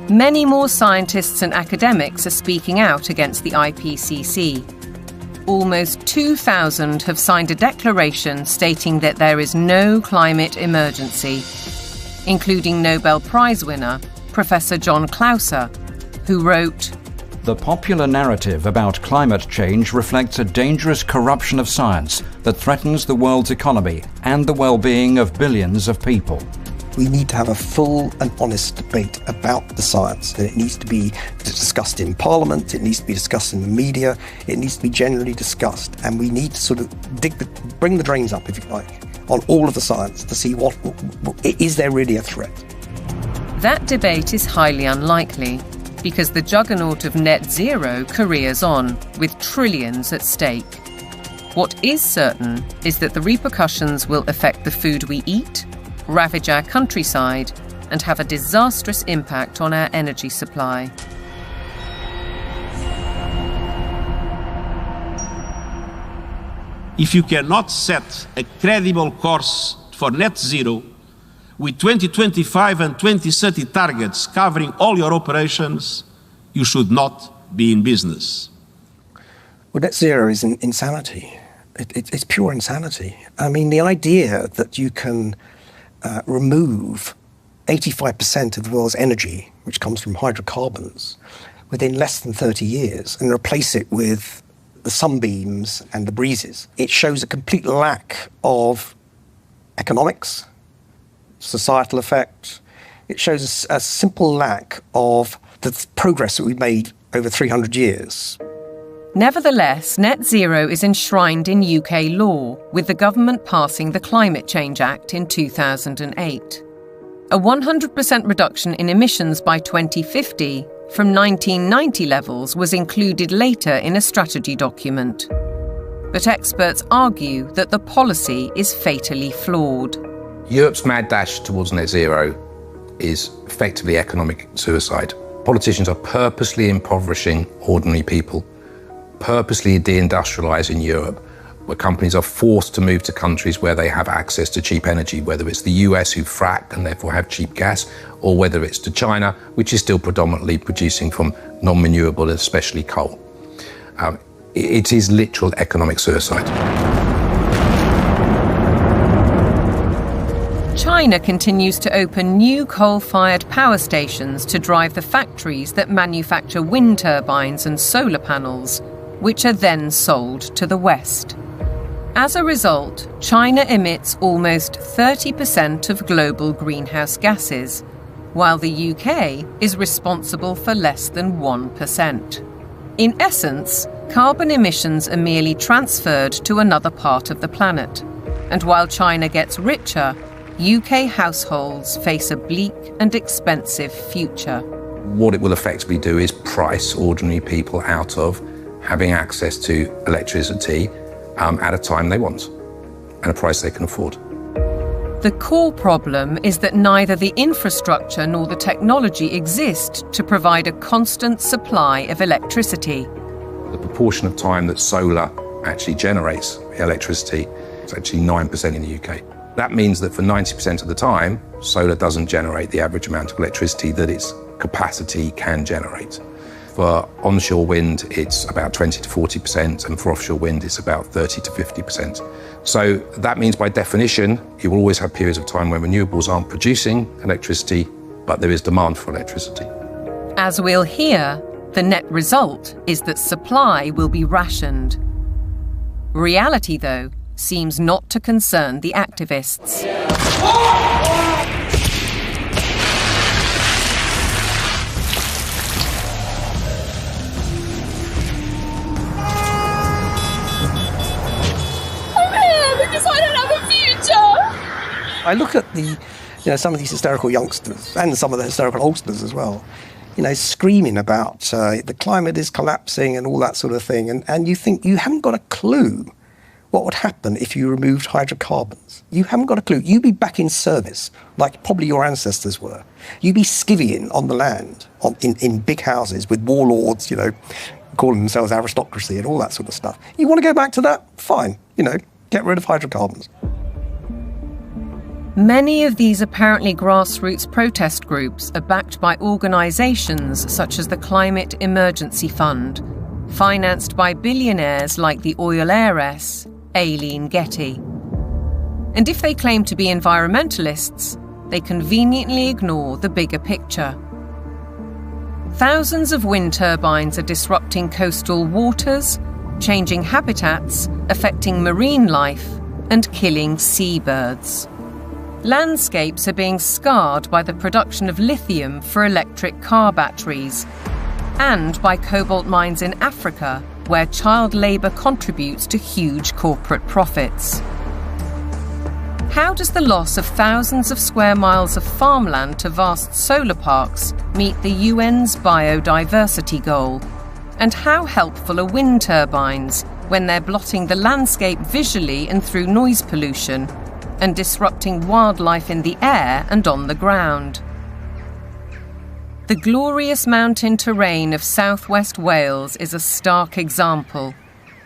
Speaker 3: Many more scientists and academics are speaking out against the IPCC. Almost 2,000 have signed a declaration stating that there is no climate emergency, including Nobel Prize winner Professor John Clauser, who wrote,
Speaker 19: "The popular narrative about climate change reflects a dangerous corruption of science that threatens the world's economy and the well-being of billions of people."
Speaker 1: We need to have a full and honest debate about the science. And it needs to be discussed in Parliament, it needs to be discussed in the media, it needs to be generally discussed. And we need to sort of bring the drains up, if you like, on all of the science to see what is there really a threat.
Speaker 3: That debate is highly unlikely because the juggernaut of net zero careers on, with trillions at stake. What is certain is that the repercussions will affect the food we eat, ravage our countryside, and have a disastrous impact on our energy supply.
Speaker 24: If you cannot set a credible course for net zero, with 2025 and 2030 targets covering all your operations, you should not be in business.
Speaker 1: Well, net zero is insanity. It's pure insanity. I mean, the idea that you can remove 85% of the world's energy, which comes from hydrocarbons, within less than 30 years and replace it with the sunbeams and the breezes. It shows a complete lack of economics, societal effect. It shows a simple lack of the progress that we've made over 300 years.
Speaker 3: Nevertheless, net zero is enshrined in UK law, with the government passing the Climate Change Act in 2008. A 100% reduction in emissions by 2050 from 1990 levels was included later in a strategy document. But experts argue that the policy is fatally flawed.
Speaker 13: Europe's mad dash towards net zero is effectively economic suicide. Politicians are purposely impoverishing ordinary people, purposely deindustrialising Europe, where companies are forced to move to countries where they have access to cheap energy, whether it's the US who frack and therefore have cheap gas, or whether it's to China, which is still predominantly producing from non-renewable, especially coal. It is literal economic suicide.
Speaker 3: China continues to open new coal-fired power stations to drive the factories that manufacture wind turbines and solar panels, which are then sold to the West. As a result, China emits almost 30% of global greenhouse gases, while the UK is responsible for less than 1%. In essence, carbon emissions are merely transferred to another part of the planet. And while China gets richer, UK households face a bleak and expensive future.
Speaker 13: What it will effectively do is price ordinary people out of having access to electricity at a time they want and a price they can afford.
Speaker 3: The core problem is that neither the infrastructure nor the technology exist to provide a constant supply of electricity.
Speaker 13: The proportion of time that solar actually generates electricity is actually 9% in the UK. That means that for 90% of the time, solar doesn't generate the average amount of electricity that its capacity can generate. For onshore wind, it's about 20 to 40%, and for offshore wind, it's about 30 to 50%. So that means, by definition, you will always have periods of time when renewables aren't producing electricity, but there is demand for electricity.
Speaker 3: As we'll hear, the net result is that supply will be rationed. Reality, though, seems not to concern the activists.
Speaker 1: I look at some of these hysterical youngsters and some of the hysterical oldsters as well, screaming about the climate is collapsing and all that sort of thing. And you think you haven't got a clue what would happen if you removed hydrocarbons. You haven't got a clue. You'd be back in service, like probably your ancestors were. You'd be skivvying on the land, in big houses with warlords, calling themselves aristocracy and all that sort of stuff. You want to go back to that? Fine. Get rid of hydrocarbons.
Speaker 3: Many of these apparently grassroots protest groups are backed by organisations such as the Climate Emergency Fund, financed by billionaires like the oil heiress Aileen Getty. And if they claim to be environmentalists, they conveniently ignore the bigger picture. Thousands of wind turbines are disrupting coastal waters, changing habitats, affecting marine life, and killing seabirds. Landscapes are being scarred by the production of lithium for electric car batteries, and by cobalt mines in Africa, where child labour contributes to huge corporate profits. How does the loss of thousands of square miles of farmland to vast solar parks meet the UN's biodiversity goal? And how helpful are wind turbines when they're blotting the landscape visually and through noise pollution, and disrupting wildlife in the air and on the ground? The glorious mountain terrain of southwest Wales is a stark example.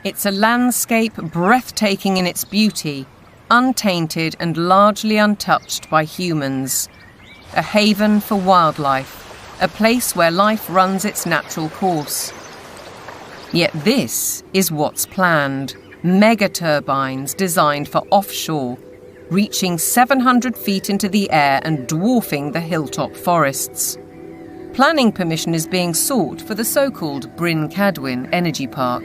Speaker 3: It's a landscape breathtaking in its beauty, untainted and largely untouched by humans. A haven for wildlife, a place where life runs its natural course. Yet this is what's planned. Mega turbines designed for offshore, reaching 700 feet into the air and dwarfing the hilltop forests. Planning permission is being sought for the so-called Bryn Cadwyn Energy Park.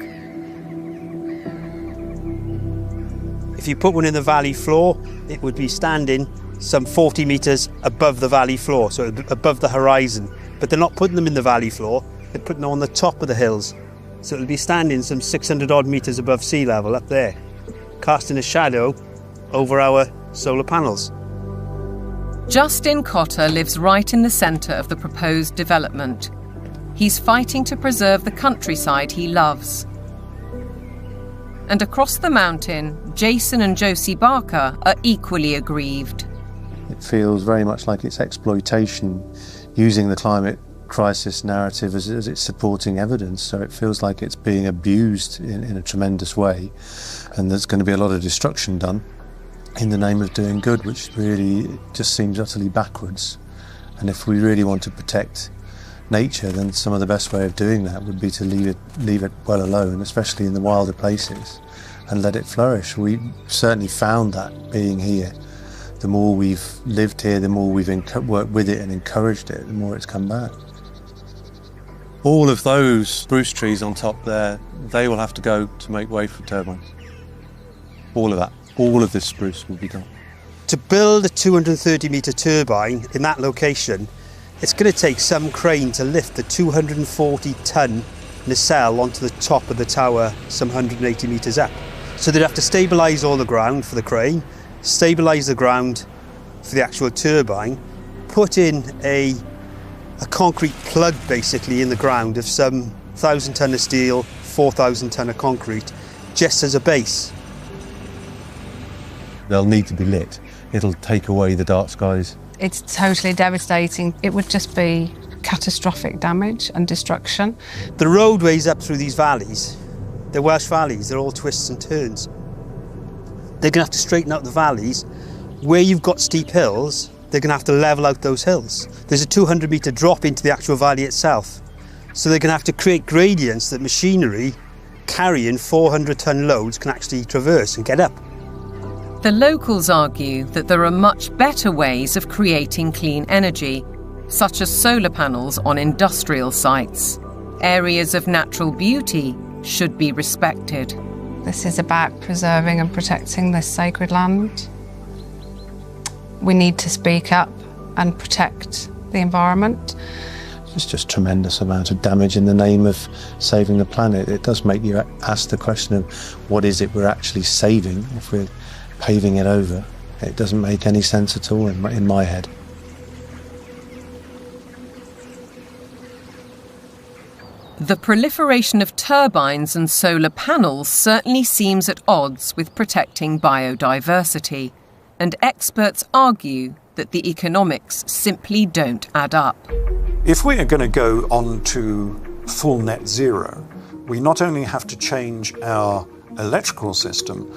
Speaker 4: If you put one in the valley floor, it would be standing some 40 metres above the valley floor, so above the horizon. But they're not putting them in the valley floor, they're putting them on the top of the hills. So it'll be standing some 600 odd metres above sea level up there, casting a shadow over our solar panels.
Speaker 3: Justin Cotter lives right in the centre of the proposed development. He's fighting to preserve the countryside he loves. And across the mountain, Jason and Josie Barker are equally aggrieved.
Speaker 14: It feels very much like it's exploitation, using the climate crisis narrative as its supporting evidence. So it feels like it's being abused in a tremendous way, and there's going to be a lot of destruction done in the name of doing good, which really just seems utterly backwards. And if we really want to protect nature, then some of the best way of doing that would be to leave it well alone, especially in the wilder places, and let it flourish. We certainly found that being here. the more we've lived here, the more we've worked with it and encouraged it, the more it's come back. All of those spruce trees on top there, they will have to go to make way for turbines. All of that. All of this spruce will be gone.
Speaker 4: To build a 230-metre turbine in that location, it's going to take some crane to lift the 240-tonne nacelle onto the top of the tower some 180 metres up. So they'd have to stabilise all the ground for the crane, stabilise the ground for the actual turbine, put in a concrete plug basically in the ground of some 1,000 tonne of steel, 4,000 tonne of concrete, just as a base.
Speaker 14: They'll need to be lit. It'll take away the dark skies.
Speaker 6: It's totally devastating. It would just be catastrophic damage and destruction.
Speaker 4: The roadways up through these valleys, they're Welsh valleys, they're all twists and turns. They're going to have to straighten out the valleys. Where you've got steep hills, they're going to have to level out those hills. There's a 200-metre drop into the actual valley itself. So they're going to have to create gradients that machinery carrying 400-tonne loads can actually traverse and get up.
Speaker 3: The locals argue that there are much better ways of creating clean energy, such as solar panels on industrial sites. Areas of natural beauty should be respected.
Speaker 6: This is about preserving and protecting this sacred land. We need to speak up and protect the environment.
Speaker 14: It's just tremendous amount of damage in the name of saving the planet. It does make you ask the question of what is it we're actually saving if we're paving it over. It doesn't make any sense at all in my head.
Speaker 3: The proliferation of turbines and solar panels certainly seems at odds with protecting biodiversity, and experts argue that the economics simply don't add up.
Speaker 20: If we are going to go on to full net zero, we not only have to change our electrical system,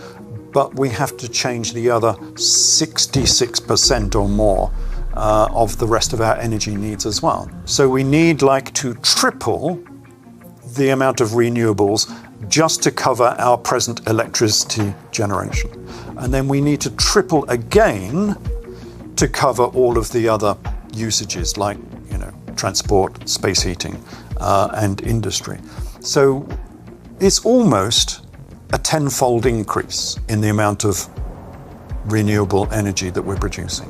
Speaker 20: but we have to change the other 66% or more of the rest of our energy needs as well. So we need to triple the amount of renewables just to cover our present electricity generation. And then we need to triple again to cover all of the other usages like, transport, space heating, and industry. So it's almost a tenfold increase in the amount of renewable energy that we're producing.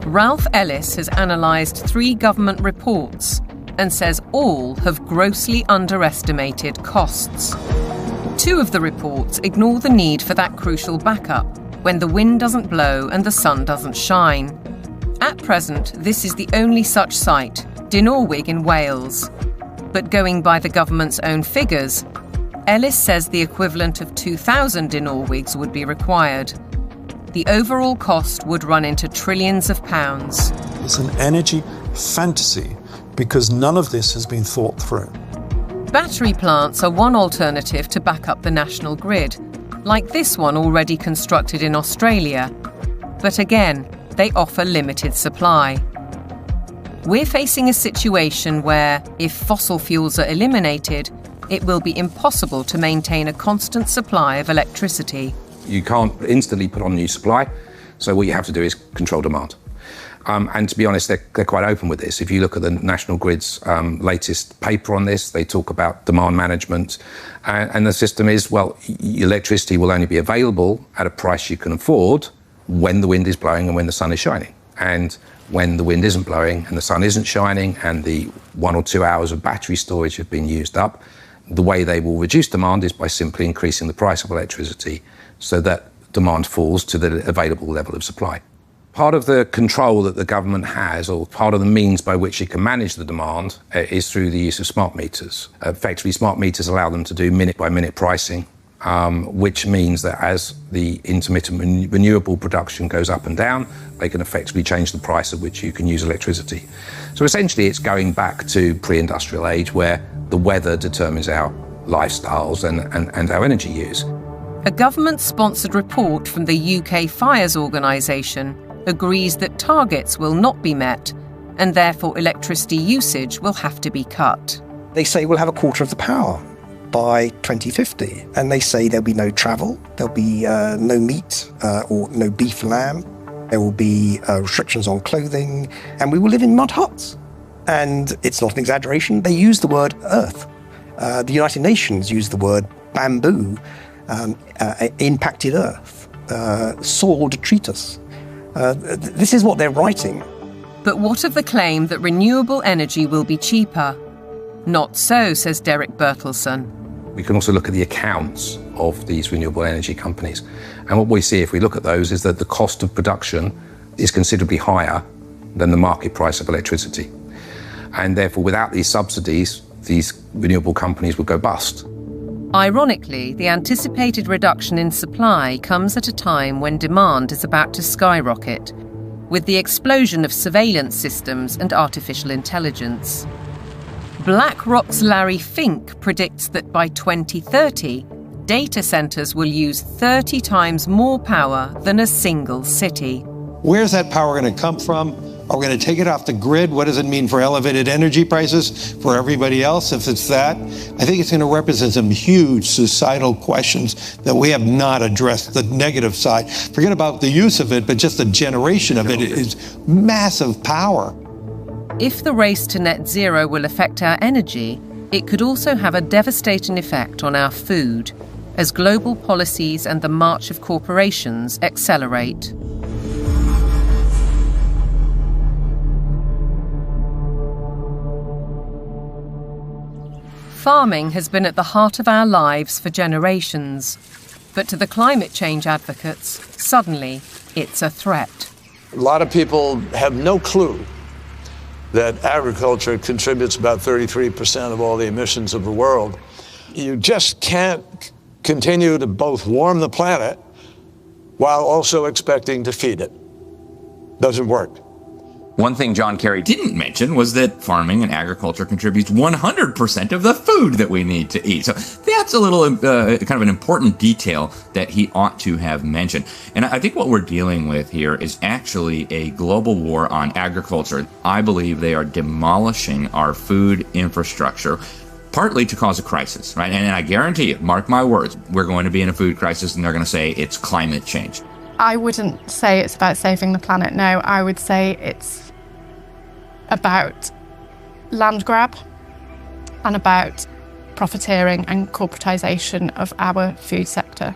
Speaker 3: Ralph Ellis has analysed 3 government reports and says all have grossly underestimated costs. 2 of the reports ignore the need for that crucial backup when the wind doesn't blow and the sun doesn't shine. At present, this is the only such site, Dinorwig in Wales. But going by the government's own figures, Ellis says the equivalent of 2,000 Dinorwigs would be required. The overall cost would run into trillions of pounds.
Speaker 20: It's an energy fantasy because none of this has been thought through.
Speaker 3: Battery plants are one alternative to back up the national grid, like this one already constructed in Australia. But again, they offer limited supply. We're facing a situation where, if fossil fuels are eliminated, it will be impossible to maintain a constant supply of electricity.
Speaker 13: You can't instantly put on new supply, so what you have to do is control demand. And to be honest, they're quite open with this. If you look at the National Grid's latest paper on this, they talk about demand management. And the system is, electricity will only be available at a price you can afford when the wind is blowing and when the sun is shining. And when the wind isn't blowing and the sun isn't shining and the 1 or 2 hours of battery storage have been used up, the way they will reduce demand is by simply increasing the price of electricity so that demand falls to the available level of supply. Part of the control that the government has, or part of the means by which it can manage the demand, is through the use of smart meters. Effectively, smart meters allow them to do minute-by-minute pricing, which means that as the intermittent renewable production goes up and down, they can effectively change the price at which you can use electricity. So essentially, it's going back to pre-industrial age where the weather determines our lifestyles and our energy use.
Speaker 3: A government-sponsored report from the UK Fires Organisation agrees that targets will not be met and therefore electricity usage will have to be cut.
Speaker 1: They say we'll have a quarter of the power by 2050, and they say there'll be no travel, there'll be no meat or no beef lamb. There will be restrictions on clothing, and we will live in mud huts. And it's not an exaggeration. They use the word earth. The United Nations use the word bamboo, impacted earth, soil detritus. This is what they're writing.
Speaker 3: But what of the claim that renewable energy will be cheaper? Not so, says Derek Bertelsen.
Speaker 13: We can also look at the accounts of these renewable energy companies. And what we see if we look at those is that the cost of production is considerably higher than the market price of electricity. And therefore, without these subsidies, these renewable companies would go bust.
Speaker 3: Ironically, the anticipated reduction in supply comes at a time when demand is about to skyrocket, with the explosion of surveillance systems and artificial intelligence. BlackRock's Larry Fink predicts that by 2030, data centers will use 30 times more power than a single city.
Speaker 7: Where's that power going to come from? Are we going to take it off the grid? What does it mean for elevated energy prices for everybody else if it's that? I think it's going to represent some huge societal questions that we have not addressed, the negative side. Forget about the use of it, but just the generation of it is massive power.
Speaker 3: If the race to net zero will affect our energy, it could also have a devastating effect on our food, as global policies and the march of corporations accelerate. Farming has been at the heart of our lives for generations. But to the climate change advocates, suddenly it's a threat.
Speaker 8: A lot of people have no clue that agriculture contributes about 33% of all the emissions of the world. You just can't continue to both warm the planet while also expecting to feed it. Doesn't work.
Speaker 5: One thing John Kerry didn't mention was that farming and agriculture contributes 100% of the food that we need to eat. So that's a little kind of an important detail that he ought to have mentioned. And I think what we're dealing with here is actually a global war on agriculture. I believe they are demolishing our food infrastructure, partly to cause a crisis, right? And I guarantee you, mark my words, we're going to be in a food crisis, and they're going to say it's climate change.
Speaker 6: I wouldn't say it's about saving the planet, no. I would say it's about land grab and about profiteering and corporatization of our food sector.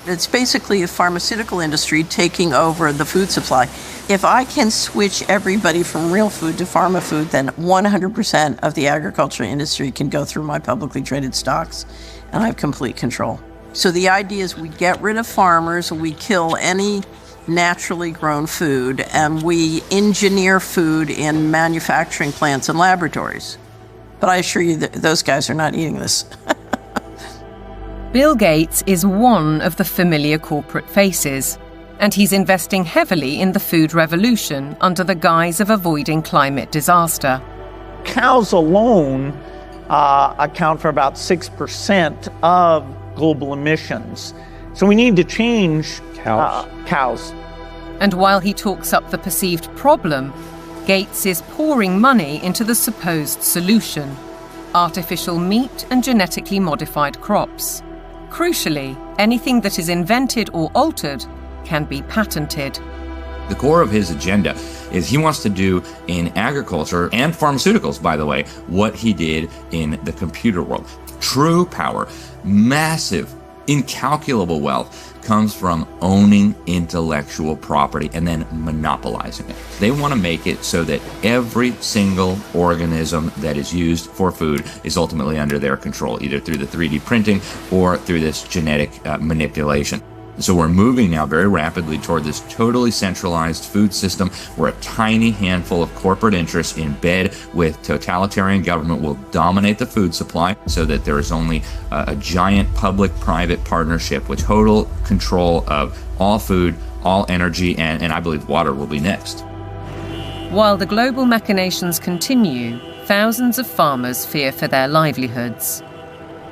Speaker 21: It's basically a pharmaceutical industry taking over the food supply. If I can switch everybody from real food to pharma food, then 100% of the agriculture industry can go through my publicly traded stocks, and I have complete control. So the idea is we get rid of farmers, we kill any naturally grown food, and we engineer food in manufacturing plants and laboratories. But I assure you that those guys are not eating this.
Speaker 3: Bill Gates is one of the familiar corporate faces, and he's investing heavily in the food revolution under the guise of avoiding climate disaster.
Speaker 22: Cows alone account for about 6% of global emissions. So we need to change cows.
Speaker 3: And while he talks up the perceived problem, Gates is pouring money into the supposed solution: artificial meat and genetically modified crops. Crucially, anything that is invented or altered can be patented.
Speaker 5: The core of his agenda is he wants to do in agriculture and pharmaceuticals, by the way, what he did in the computer world. True power, massive, incalculable wealth comes from owning intellectual property and then monopolizing it. They want to make it so that every single organism that is used for food is ultimately under their control, either through the 3D printing or through this genetic manipulation. So we're moving now very rapidly toward this totally centralized food system where a tiny handful of corporate interests in bed with totalitarian government will dominate the food supply so that there is only a giant public-private partnership with total control of all food, all energy, and I believe water will be next.
Speaker 3: While the global machinations continue, thousands of farmers fear for their livelihoods.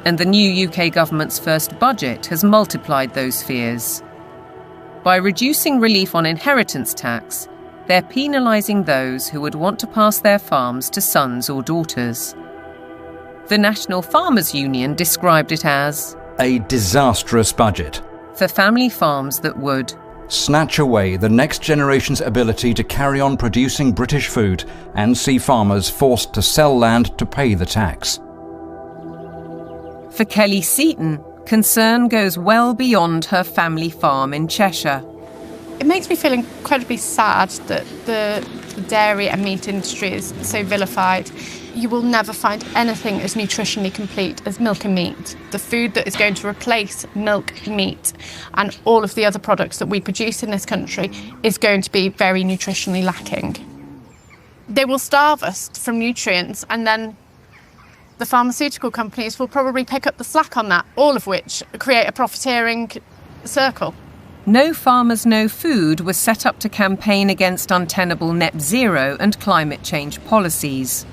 Speaker 3: And the new UK government's first budget has multiplied those fears. By reducing relief on inheritance tax, they're penalising those who would want to pass their farms to sons or daughters. The National Farmers Union described it as
Speaker 19: a disastrous budget
Speaker 3: for family farms that would
Speaker 19: snatch away the next generation's ability to carry on producing British food and see farmers forced to sell land to pay the tax.
Speaker 3: For Kelly Seaton, concern goes well beyond her family farm in Cheshire.
Speaker 6: It makes me feel incredibly sad that the dairy and meat industry is so vilified. You will never find anything as nutritionally complete as milk and meat. The food that is going to replace milk, meat, and all of the other products that we produce in this country is going to be very nutritionally lacking. They will starve us from nutrients, and then the pharmaceutical companies will probably pick up the slack on that, all of which create a profiteering circle.
Speaker 3: No Farmers, No Food was set up to campaign against untenable net zero and climate change policies.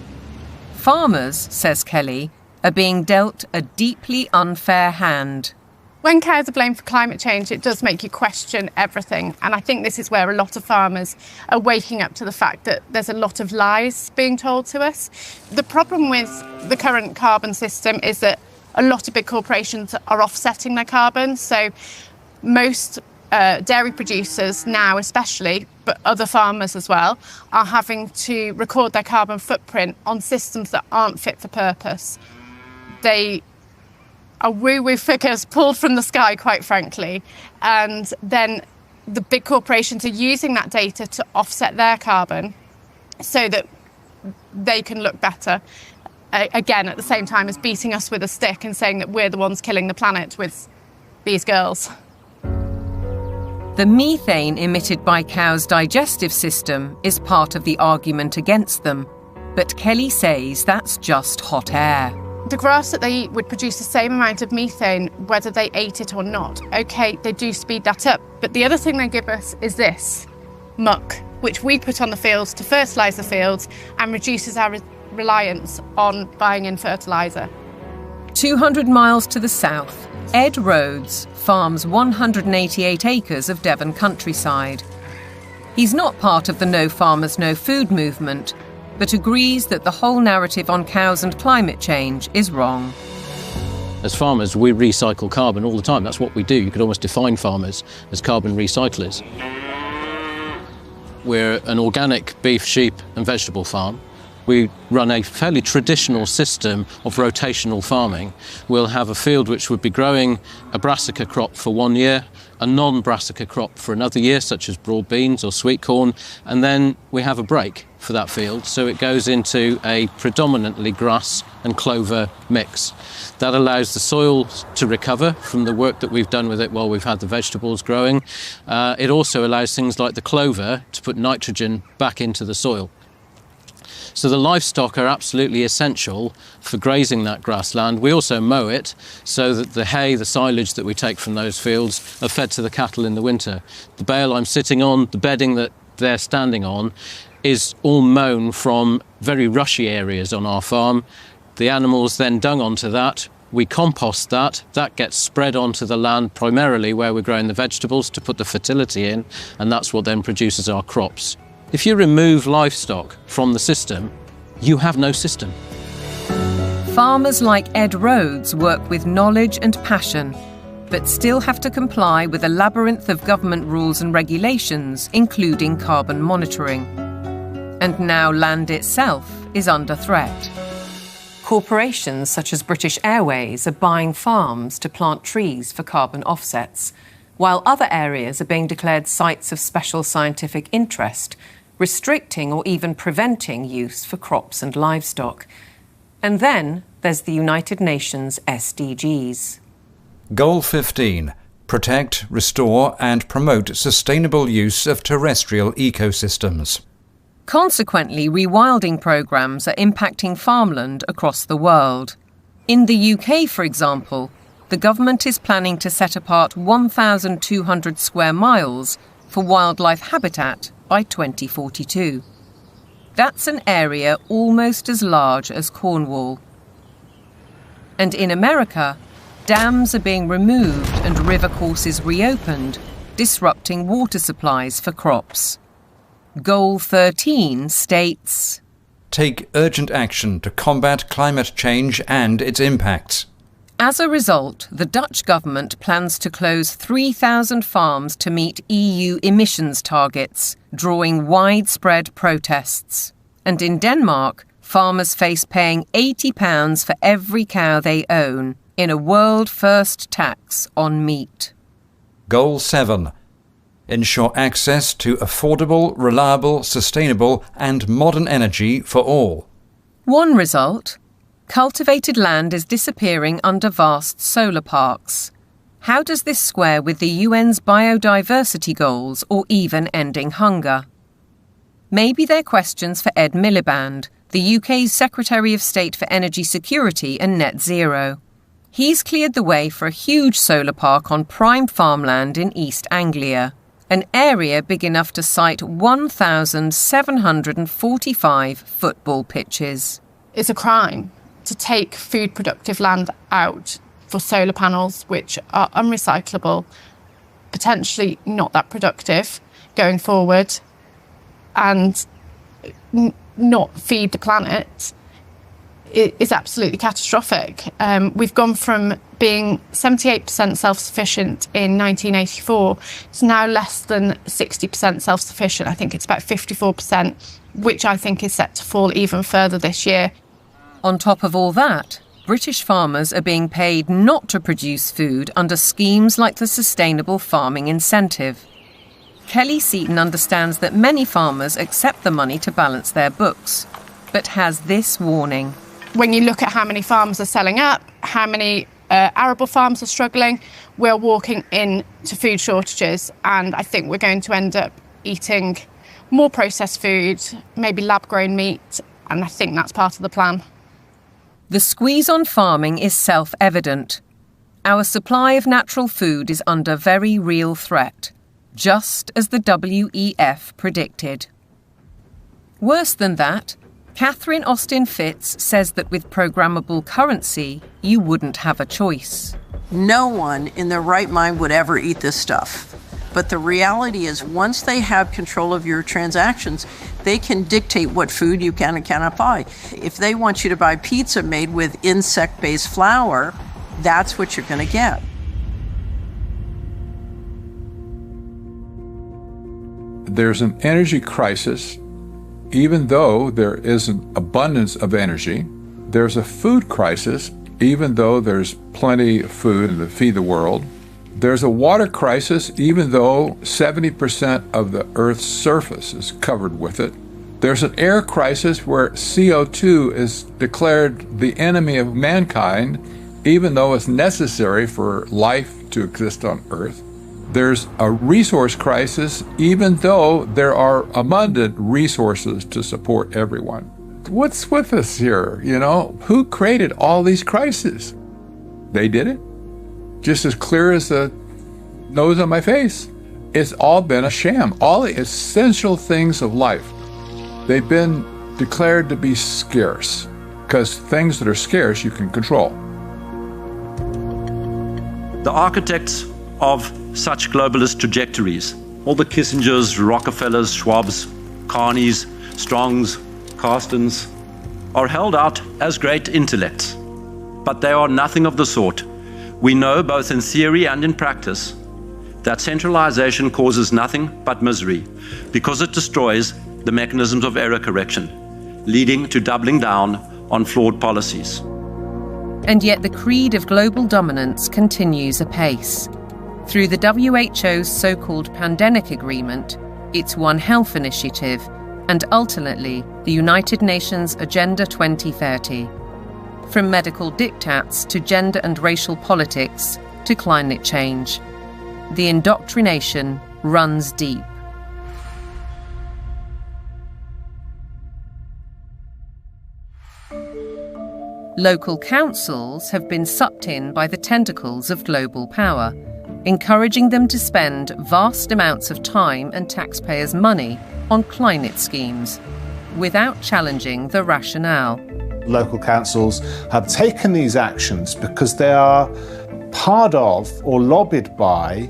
Speaker 3: Farmers, says Kelly, are being dealt a deeply unfair hand.
Speaker 6: When cows are blamed for climate change, it does make you question everything. And I think this is where a lot of farmers are waking up to the fact that there's a lot of lies being told to us. The problem with the current carbon system is that a lot of big corporations are offsetting their carbon. So most dairy producers now especially, but other farmers as well, are having to record their carbon footprint on systems that aren't fit for purpose. They are woo-woo figures pulled from the sky, quite frankly, and then the big corporations are using that data to offset their carbon so that they can look better, again, at the same time as beating us with a stick and saying that we're the ones killing the planet with these girls.
Speaker 3: The methane emitted by cows' digestive system is part of the argument against them, but Kelly says that's just hot air.
Speaker 6: The grass that they eat would produce the same amount of methane whether they ate it or not. OK, they do speed that up, but the other thing they give us is this, muck, which we put on the fields to fertilise the fields and reduces our reliance on buying in fertiliser.
Speaker 3: 200 miles to the south, Ed Rhodes farms 188 acres of Devon countryside. He's not part of the No Farmers, No Food movement, but agrees that the whole narrative on cows and climate change is wrong.
Speaker 9: As farmers, we recycle carbon all the time. That's what we do. You could almost define farmers as carbon recyclers. We're an organic beef, sheep and vegetable farm. We run a fairly traditional system of rotational farming. We'll have a field which would be growing a brassica crop for 1 year, a non-brassica crop for another year, such as broad beans or sweet corn, and then we have a break for that field, so it goes into a predominantly grass and clover mix. That allows the soil to recover from the work that we've done with it while we've had the vegetables growing. It also allows things like the clover to put nitrogen back into the soil. So the livestock are absolutely essential for grazing that grassland. We also mow it so that the hay, the silage that we take from those fields are fed to the cattle in the winter. The bale I'm sitting on, the bedding that they're standing on, is all mown from very rushy areas on our farm. The animals then dung onto that. We compost that. That gets spread onto the land primarily where we're growing the vegetables to put the fertility in, and that's what then produces our crops. If you remove livestock from the system, you have no system.
Speaker 3: Farmers like Ed Rhodes work with knowledge and passion, but still have to comply with a labyrinth of government rules and regulations, including carbon monitoring. And now land itself is under threat. Corporations such as British Airways are buying farms to plant trees for carbon offsets, while other areas are being declared sites of special scientific interest, restricting or even preventing use for crops and livestock. And then there's the United Nations SDGs.
Speaker 19: Goal 15. Protect, restore and promote sustainable use of terrestrial ecosystems.
Speaker 3: Consequently, rewilding programmes are impacting farmland across the world. In the UK, for example, the government is planning to set apart 1,200 square miles for wildlife habitat by 2042. That's an area almost as large as Cornwall. And in America, dams are being removed and river courses reopened, disrupting water supplies for crops. Goal 13 states,
Speaker 19: take urgent action to combat climate change and its impacts.
Speaker 3: As a result, the Dutch government plans to close 3,000 farms to meet EU emissions targets, drawing widespread protests. And in Denmark, farmers face paying £80 for every cow they own in a world-first tax on meat.
Speaker 19: Goal 7. Ensure access to affordable, reliable, sustainable and modern energy for all.
Speaker 3: One result: cultivated land is disappearing under vast solar parks. How does this square with the UN's biodiversity goals or even ending hunger? Maybe they're questions for Ed Miliband, the UK's Secretary of State for Energy Security and Net Zero. He's cleared the way for a huge solar park on prime farmland in East Anglia, an area big enough to site 1,745 football pitches.
Speaker 6: It's a crime to take food productive land out for solar panels, which are unrecyclable, potentially not that productive going forward, and not feed the planet. It is absolutely catastrophic. We've gone from being 78% self-sufficient in 1984 to now less than 60% self-sufficient. I think it's about 54%, which I think is set to fall even further this year.
Speaker 3: On top of all that, British farmers are being paid not to produce food under schemes like the Sustainable Farming Incentive. Kelly Seaton understands that many farmers accept the money to balance their books, but has this warning.
Speaker 6: When you look at how many farms are selling up, how many arable farms are struggling, we're walking into food shortages, and I think we're going to end up eating more processed food, maybe lab-grown meat, and I think that's part of the plan.
Speaker 3: The squeeze on farming is self-evident. Our supply of natural food is under very real threat, just as the WEF predicted. Worse than that, Catherine Austin Fitz says that with programmable currency, you wouldn't have a choice.
Speaker 21: No one in their right mind would ever eat this stuff. But the reality is, once they have control of your transactions, they can dictate what food you can and cannot buy. If they want you to buy pizza made with insect-based flour, that's what you're going to get.
Speaker 2: There's an energy crisis. Even though there is an abundance of energy, there's a food crisis, even though there's plenty of food to feed the world. There's a water crisis, even though 70% of the Earth's surface is covered with it. There's an air crisis where CO2 is declared the enemy of mankind, even though it's necessary for life to exist on Earth. There's a resource crisis, even though there are abundant resources to support everyone. What's with us here, you know? Who created all these crises? They did it. Just as clear as the nose on my face. It's all been a sham. All the essential things of life, they've been declared to be scarce, because things that are scarce you can control.
Speaker 12: The architects of such globalist trajectories, all the Kissingers, Rockefellers, Schwabs, Carneys, Strongs, Carstens, are held out as great intellects. But they are nothing of the sort. We know, both in theory and in practice, that centralization causes nothing but misery because it destroys the mechanisms of error correction, leading to doubling down on flawed policies.
Speaker 3: And yet the creed of global dominance continues apace. Through the WHO's so-called Pandemic Agreement, its One Health Initiative, and ultimately the United Nations Agenda 2030. From medical diktats to gender and racial politics to climate change, the indoctrination runs deep. Local councils have been sucked in by the tentacles of global power, encouraging them to spend vast amounts of time and taxpayers' money on climate schemes, without challenging the rationale.
Speaker 15: Local councils have taken these actions because they are part of or lobbied by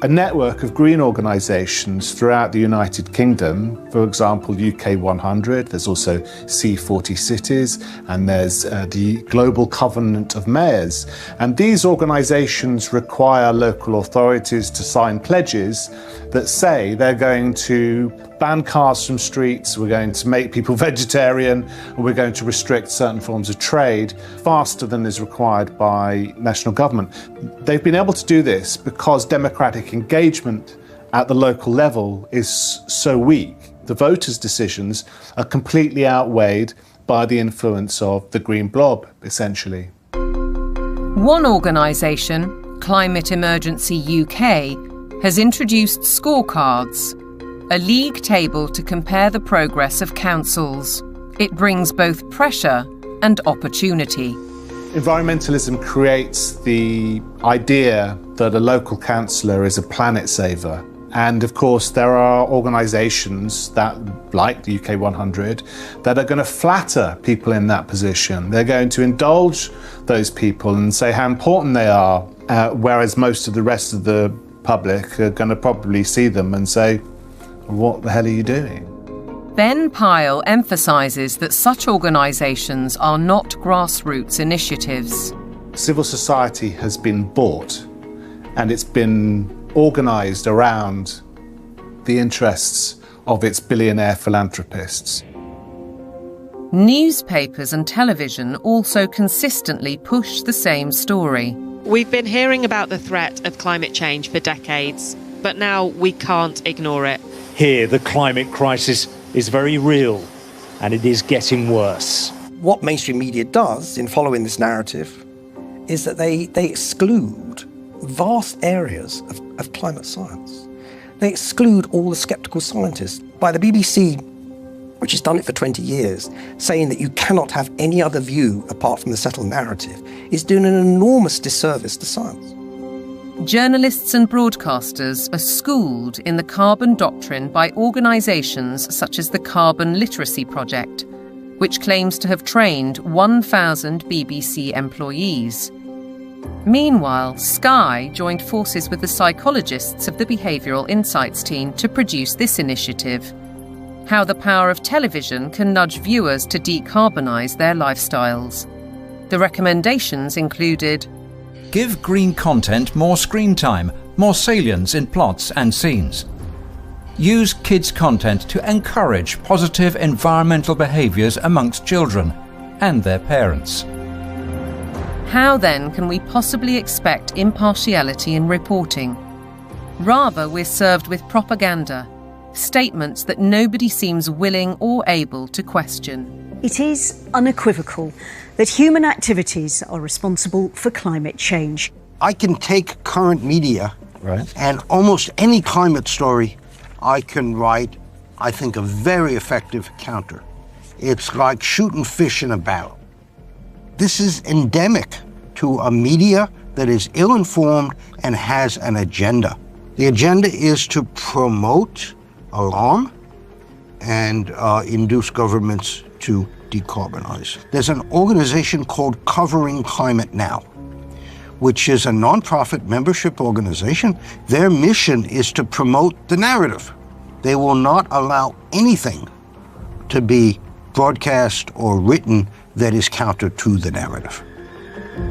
Speaker 15: a network of green organisations throughout the United Kingdom, for example, UK 100, there's also C40 Cities, and there's the Global Covenant of Mayors. And these organisations require local authorities to sign pledges that say they're going to ban cars from streets, we're going to make people vegetarian, and we're going to restrict certain forms of trade faster than is required by national government. They've been able to do this because democratic engagement at the local level is so weak. The voters' decisions are completely outweighed by the influence of the green blob, essentially.
Speaker 3: One organisation, Climate Emergency UK, has introduced scorecards, a league table to compare the progress of councils. It brings both pressure and opportunity.
Speaker 15: Environmentalism creates the idea that a local councillor is a planet saver. And of course, there are organisations that, like the UK 100, that are going to flatter people in that position. They're going to indulge those people and say how important they are, whereas most of the rest of the public are going to probably see them and say, what the hell are you doing?
Speaker 3: Ben Pyle emphasises that such organisations are not grassroots initiatives.
Speaker 15: Civil society has been bought and it's been organised around the interests of its billionaire philanthropists.
Speaker 3: Newspapers and television also consistently push the same story.
Speaker 16: We've been hearing about the threat of climate change for decades, but now we can't ignore it.
Speaker 17: Here, the climate crisis is very real, and it is getting worse.
Speaker 1: What mainstream media does in following this narrative is that they exclude vast areas of climate science. They exclude all the sceptical scientists. By the BBC, which has done it for 20 years, saying that you cannot have any other view apart from the settled narrative, is doing an enormous disservice to science.
Speaker 3: Journalists and broadcasters are schooled in the carbon doctrine by organisations such as the Carbon Literacy Project, which claims to have trained 1,000 BBC employees. Meanwhile, Sky joined forces with the psychologists of the Behavioural Insights team to produce this initiative. How the power of television can nudge viewers to decarbonise their lifestyles. The recommendations included:
Speaker 19: give green content more screen time, more salience in plots and scenes. Use kids' content to encourage positive environmental behaviours amongst children and their parents.
Speaker 3: How then can we possibly expect impartiality in reporting? Rather, we're served with propaganda, statements that nobody seems willing or able to question.
Speaker 18: It is unequivocal that human activities are responsible for climate change.
Speaker 23: I can take current media and almost any climate story I can write, I think, a very effective counter. It's like shooting fish in a barrel. This is endemic to a media that is ill-informed and has an agenda. The agenda is to promote alarm and induce governments to decarbonize. There's an organization called Covering Climate Now, which is a nonprofit membership organization. Their mission is to promote the narrative. They will not allow anything to be broadcast or written that is counter to the narrative.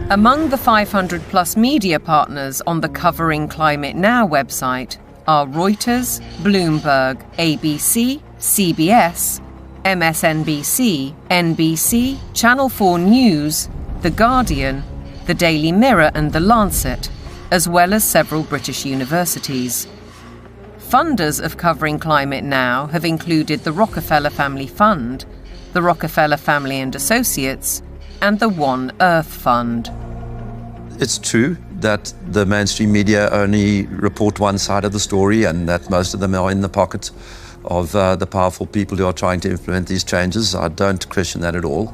Speaker 3: Among the 500 plus media partners on the Covering Climate Now website are Reuters, Bloomberg, ABC, CBS, MSNBC, NBC, Channel 4 News, The Guardian, The Daily Mirror and The Lancet, as well as several British universities. Funders of Covering Climate Now have included the Rockefeller Family Fund, the Rockefeller Family and Associates, and the One Earth Fund.
Speaker 25: It's true that the mainstream media only report one side of the story and that most of them are in the pocket of the powerful people who are trying to implement these changes. I don't question that at all.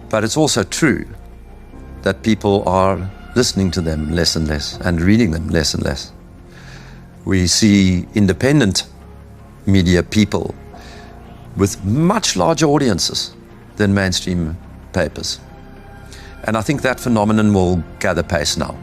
Speaker 25: But it's also true that people are listening to them less and less and reading them less and less. We see independent media people with much larger audiences than mainstream papers. And I think that phenomenon will gather pace now.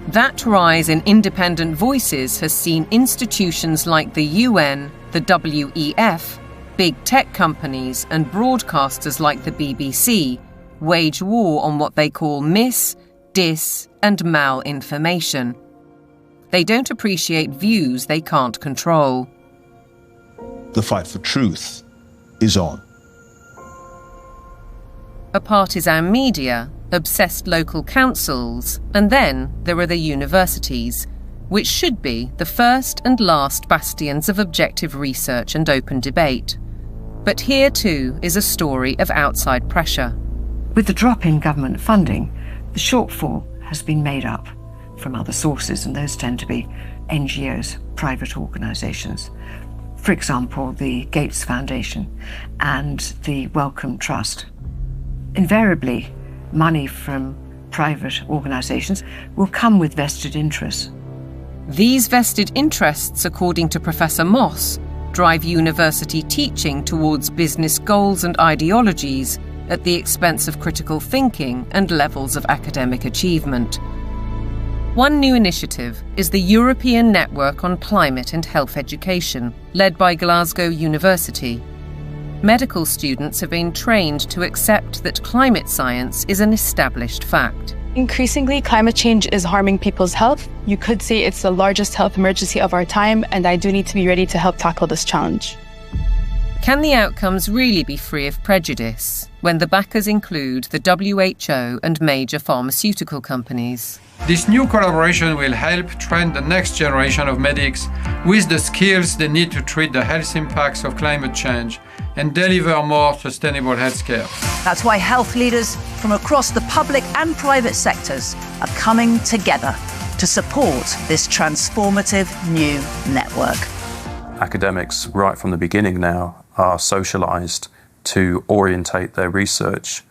Speaker 3: That rise in independent voices has seen institutions like the UN, the WEF, big tech companies and broadcasters like the BBC wage war on what they call mis, dis and malinformation. They don't appreciate views they can't control.
Speaker 4: The fight for truth is on.
Speaker 3: A partisan media, obsessed local councils, and then there are the universities, which should be the first and last bastions of objective research and open debate. But here too is a story of outside pressure.
Speaker 10: With the drop in government funding, the shortfall has been made up from other sources, and those tend to be NGOs, private organisations. For example, the Gates Foundation and the Wellcome Trust. Invariably, money from private organisations will come with vested interests.
Speaker 3: These vested interests, according to Professor Moss, drive university teaching towards business goals and ideologies at the expense of critical thinking and levels of academic achievement. One new initiative is the European Network on Climate and Health Education, led by Glasgow University. Medical students have been trained to accept that climate science is an established fact.
Speaker 11: Increasingly, climate change is harming people's health. You could say it's the largest health emergency of our time, and I do need to be ready to help tackle this challenge.
Speaker 3: Can the outcomes really be free of prejudice when the backers include the WHO and major pharmaceutical companies?
Speaker 14: This new collaboration will help train the next generation of medics with the skills they need to treat the health impacts of climate change and deliver more sustainable healthcare.
Speaker 24: That's why health leaders from across the public and private sectors are coming together to support this transformative new network.
Speaker 26: Academics, right from the beginning now, are socialised to orientate their research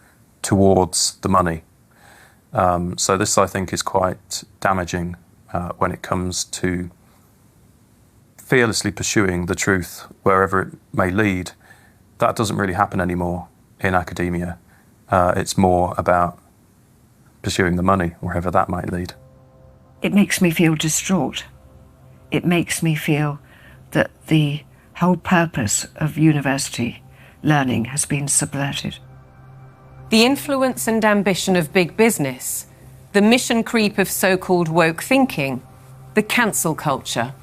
Speaker 26: towards the money. So this, I think, is quite damaging when it comes to fearlessly pursuing the truth wherever it may lead. That doesn't really happen anymore in academia. It's more about pursuing the money, wherever that might lead.
Speaker 10: It makes me feel distraught. It makes me feel that the whole purpose of university learning has been subverted.
Speaker 3: The influence and ambition of big business, the mission creep of so-called woke thinking, the cancel culture,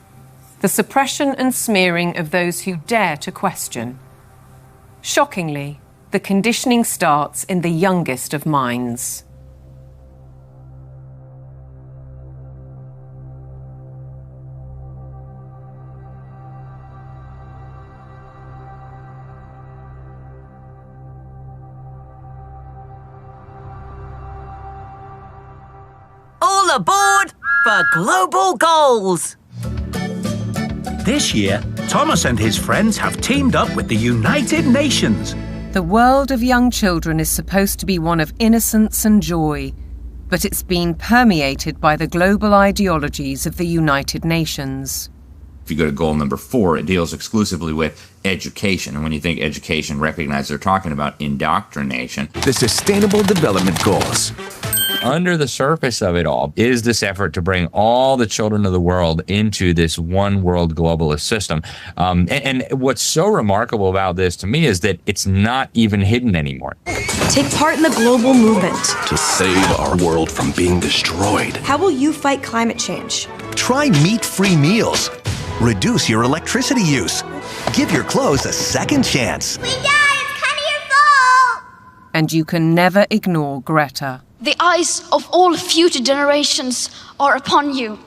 Speaker 3: the suppression and smearing of those who dare to question. Shockingly, the conditioning starts in the youngest of minds.
Speaker 24: All aboard for global goals!
Speaker 27: This year, Thomas and his friends have teamed up with the United Nations.
Speaker 3: The world of young children is supposed to be one of innocence and joy, but it's been permeated by the global ideologies of the United Nations.
Speaker 5: If you go to goal number 4, it deals exclusively with education. And when you think education, recognize they're talking about indoctrination.
Speaker 28: The Sustainable Development Goals.
Speaker 5: Under the surface of it all is this effort to bring all the children of the world into this one world globalist system. And what's so remarkable about this to me is that it's not even hidden anymore.
Speaker 29: Take part in the global movement
Speaker 28: to save our world from being destroyed.
Speaker 29: How will you fight climate change?
Speaker 28: Try meat-free meals. Reduce your electricity use. Give your clothes a second chance.
Speaker 30: We died! It's kind of your fault!
Speaker 3: And you can never ignore Greta.
Speaker 31: The eyes of all future generations are upon you.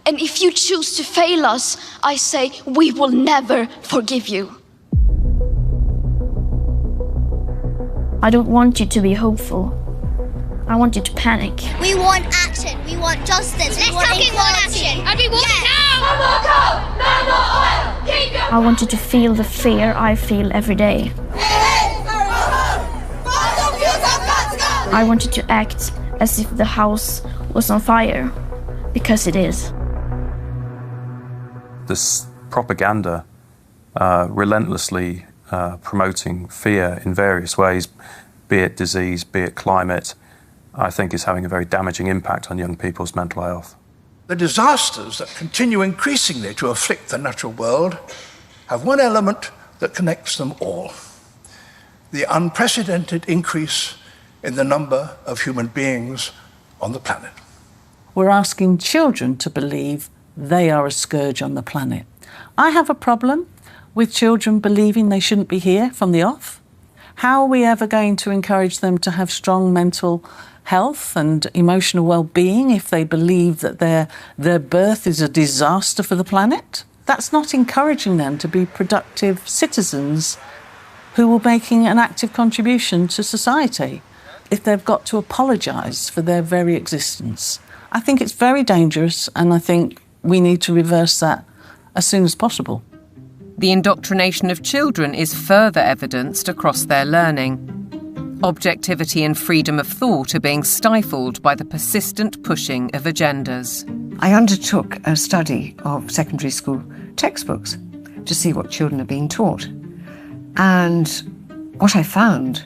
Speaker 31: And if you choose to fail us, I say we will never forgive you.
Speaker 32: I don't want you to be hopeful. I want you to panic.
Speaker 30: We want action. We want justice. Let's fucking want action. And we want it now.
Speaker 31: No more coal. No more oil. Keep your...
Speaker 32: I want you to feel the fear I feel every day. I want you to act as if the house was on fire, because it is.
Speaker 26: This propaganda relentlessly promoting fear in various ways, be it disease, be it climate, I think is having a very damaging impact on young people's mental health.
Speaker 2: The disasters that continue increasingly to afflict the natural world have one element that connects them all: the unprecedented increase in the number of human beings on the planet.
Speaker 6: We're asking children to believe they are a scourge on the planet. I have a problem with children believing they shouldn't be here from the off. How are we ever going to encourage them to have strong mental health and emotional well-being if they believe that their birth is a disaster for the planet? That's not encouraging them to be productive citizens who are making an active contribution to society if they've got to apologise for their very existence. I think it's very dangerous, and I think we need to reverse that as soon as possible.
Speaker 3: The indoctrination of children is further evidenced across their learning. Objectivity and freedom of thought are being stifled by the persistent pushing of agendas.
Speaker 10: I undertook a study of secondary school textbooks to see what children are being taught. And what I found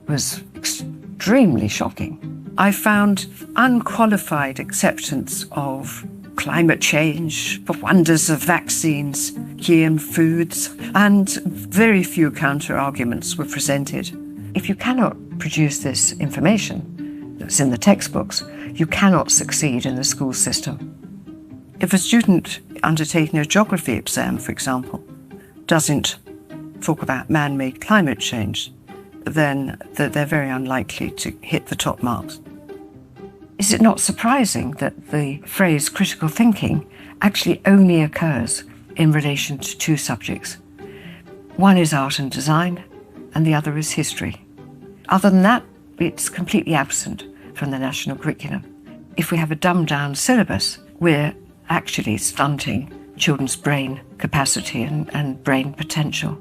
Speaker 10: was extremely shocking. I found unqualified acceptance of climate change, the wonders of vaccines, GM foods, and very few counter-arguments were presented. If you cannot produce this information that's in the textbooks, you cannot succeed in the school system. If a student undertaking a geography exam, for example, doesn't talk about man-made climate change, then they're very unlikely to hit the top marks. Is it not surprising that the phrase critical thinking actually only occurs in relation to two subjects? One is art and design, and the other is history. Other than that, it's completely absent from the national curriculum. If we have a dumbed-down syllabus, we're actually stunting children's brain capacity and brain potential.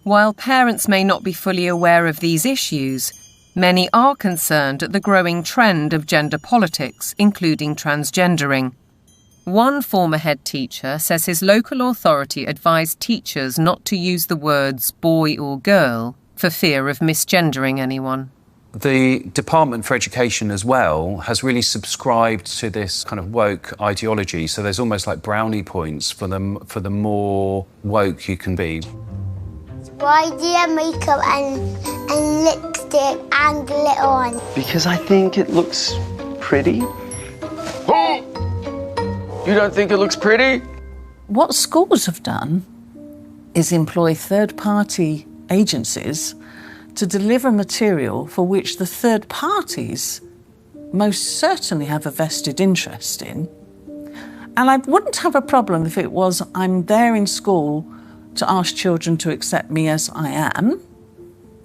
Speaker 3: While parents may not be fully aware of these issues, many are concerned at the growing trend of gender politics, including transgendering. One former head teacher says his local authority advised teachers not to use the words boy or girl for fear of misgendering anyone.
Speaker 7: The Department for Education as well has really subscribed to this kind of woke ideology, so there's almost like brownie points for the more woke you can be.
Speaker 30: Why do you have makeup and lipstick and glitter on?
Speaker 8: Because I think it looks pretty. Oh! You don't think it looks pretty?
Speaker 6: What schools have done is employ third-party agencies to deliver material for which the third parties most certainly have a vested interest in. And I wouldn't have a problem if it was I'm there in school to ask children to accept me as I am.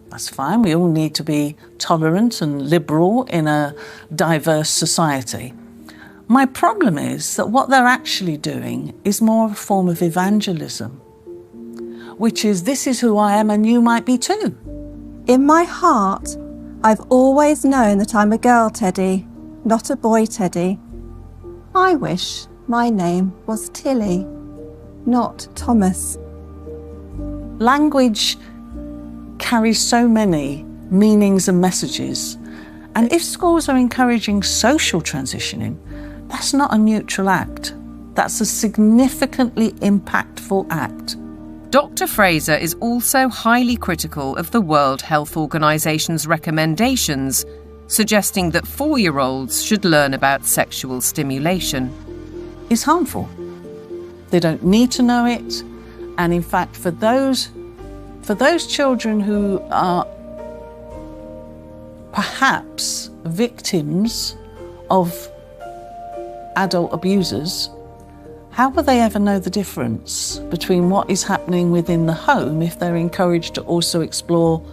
Speaker 6: That's fine. We all need to be tolerant and liberal in a diverse society. My problem is that what they're actually doing is more of a form of evangelism, which is this is who I am and you might be too.
Speaker 9: In my heart, I've always known that I'm a girl, Teddy, not a boy, Teddy. I wish my name was Tilly, not Thomas.
Speaker 6: Language carries so many meanings and messages, and if schools are encouraging social transitioning, that's not a neutral act. That's a significantly impactful act.
Speaker 3: Dr. Fraser is also highly critical of the World Health Organization's recommendations, suggesting that 4-year-olds should learn about sexual stimulation.
Speaker 6: It's harmful. They don't need to know it. And in fact, for those children who are perhaps victims of adult abusers, how will they ever know the difference between what is happening within the home if they're encouraged to also explore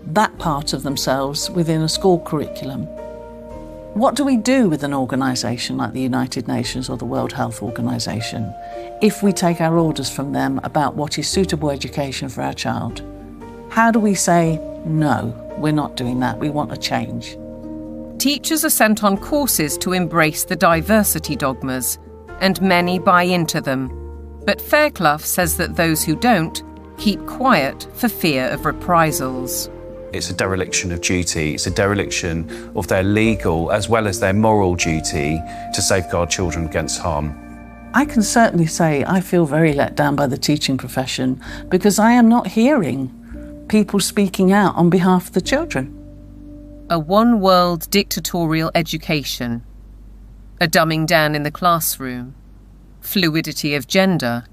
Speaker 6: that part of themselves within a school curriculum? What do we do with an organisation like the United Nations or the World Health Organization if we take our orders from them about what is suitable education for our child? How do we say, no, we're not doing that, we want a change?
Speaker 3: Teachers are sent on courses to embrace the diversity dogmas, and many buy into them. But Fairclough says that those who don't keep quiet for fear of reprisals.
Speaker 7: It's a dereliction of duty. It's a dereliction of their legal as well as their moral duty to safeguard children against harm.
Speaker 6: I can certainly say I feel very let down by the teaching profession because I am not hearing people speaking out on behalf of the children.
Speaker 3: A one-world dictatorial education, a dumbing down in the classroom, fluidity of gender,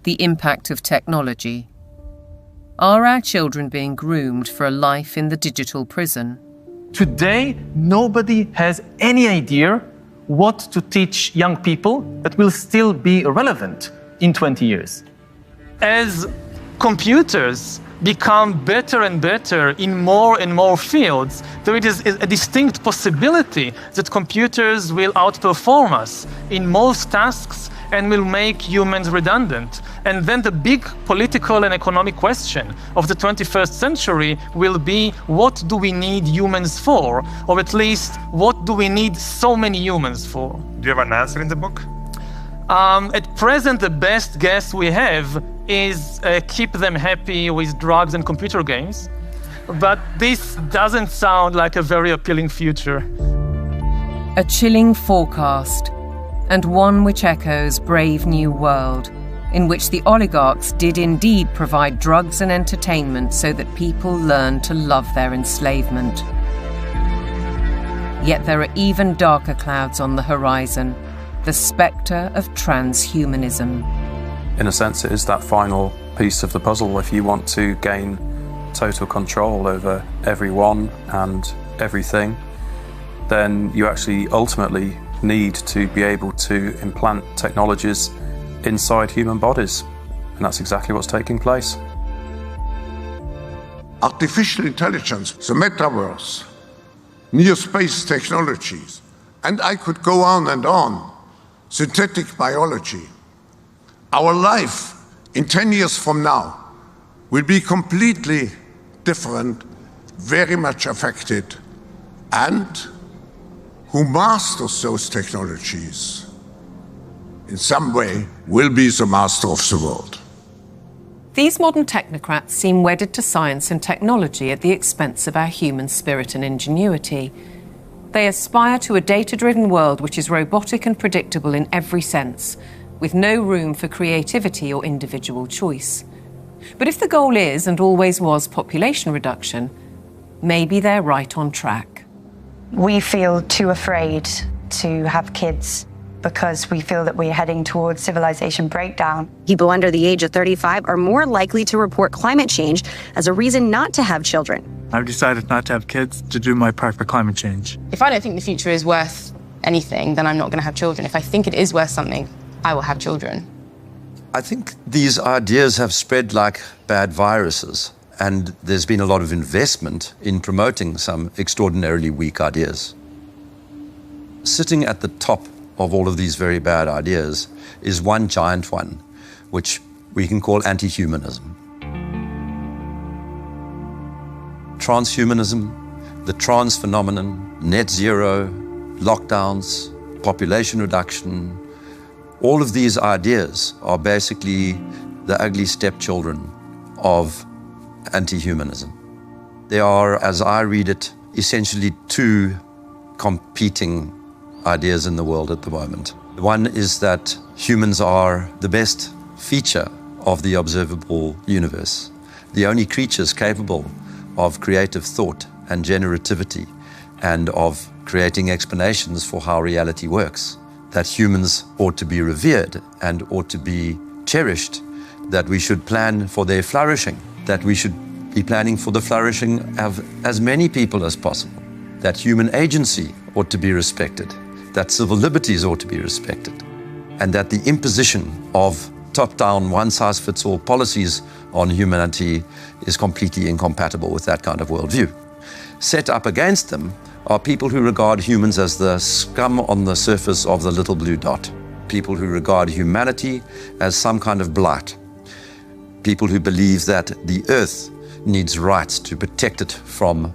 Speaker 3: the impact of technology. Are our children being groomed for a life in the digital prison?
Speaker 1: Today, nobody has any idea what to teach young people that will still be relevant in 20 years. As computers become better and better in more and more fields, there is a distinct possibility that computers will outperform us in most tasks and will make humans redundant. And then the big political and economic question of the 21st century will be, what do we need humans for? Or at least, what do we need so many humans for?
Speaker 12: Do you have an answer in the book?
Speaker 1: At present, the best guess we have is keep them happy with drugs and computer games. But this doesn't sound like a very appealing future.
Speaker 3: A chilling forecast, and one which echoes Brave New World, in which the oligarchs did indeed provide drugs and entertainment so that people learned to love their enslavement. Yet there are even darker clouds on the horizon, the spectre of transhumanism.
Speaker 26: In a sense, it is that final piece of the puzzle. If you want to gain total control over everyone and everything, then you actually ultimately need to be able to implant technologies inside human bodies. And that's exactly what's taking place.
Speaker 13: Artificial intelligence, the metaverse, near space technologies, and I could go on and on. Synthetic biology. Our life in 10 years from now will be completely different, very much affected, and who masters those technologies in some way will be the master of the world.
Speaker 3: These modern technocrats seem wedded to science and technology at the expense of our human spirit and ingenuity. They aspire to a data-driven world which is robotic and predictable in every sense, with no room for creativity or individual choice. But if the goal is, and always was, population reduction, maybe they're right on track.
Speaker 15: We feel too afraid to have kids because we feel that we're heading towards civilization breakdown.
Speaker 16: People under the age of 35 are more likely to report climate change as a reason not to have children.
Speaker 17: I've decided not to have kids to do my part for climate change.
Speaker 18: If I don't think the future is worth anything, then I'm not going to have children. If I think it is worth something, I will have children.
Speaker 25: I think these ideas have spread like bad viruses, and there's been a lot of investment in promoting some extraordinarily weak ideas. Sitting at the top of all of these very bad ideas is one giant one, which we can call anti-humanism. Transhumanism, the trans phenomenon, net zero, lockdowns, population reduction, all of these ideas are basically the ugly stepchildren of anti-humanism. They are, as I read it, essentially two competing ideas in the world at the moment. One is that humans are the best feature of the observable universe, the only creatures capable of creative thought and generativity and of creating explanations for how reality works, that humans ought to be revered and ought to be cherished, that we should plan for their flourishing, that we should be planning for the flourishing of as many people as possible, that human agency ought to be respected, that civil liberties ought to be respected, and that the imposition of top-down, one-size-fits-all policies on humanity is completely incompatible with that kind of worldview. Set up against them are people who regard humans as the scum on the surface of the little blue dot, people who regard humanity as some kind of blight, people who believe that the earth needs rights to protect it from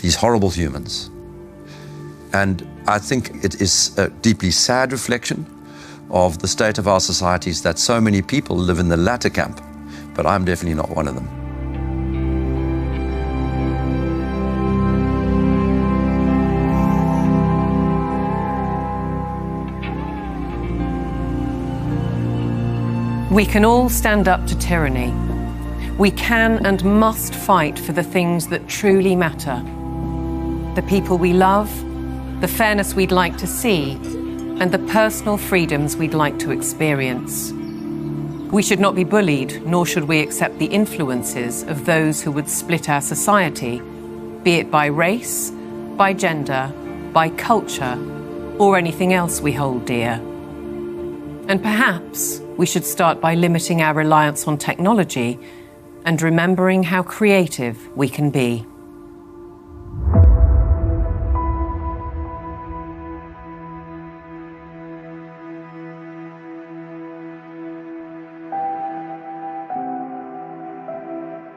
Speaker 25: these horrible humans. And I think it is a deeply sad reflection of the state of our societies that so many people live in the latter camp, but I'm definitely not one of them.
Speaker 3: We can all stand up to tyranny. We can and must fight for the things that truly matter. The people we love, the fairness we'd like to see, and the personal freedoms we'd like to experience. We should not be bullied, nor should we accept the influences of those who would split our society, be it by race, by gender, by culture, or anything else we hold dear. And perhaps we should start by limiting our reliance on technology and remembering how creative we can be.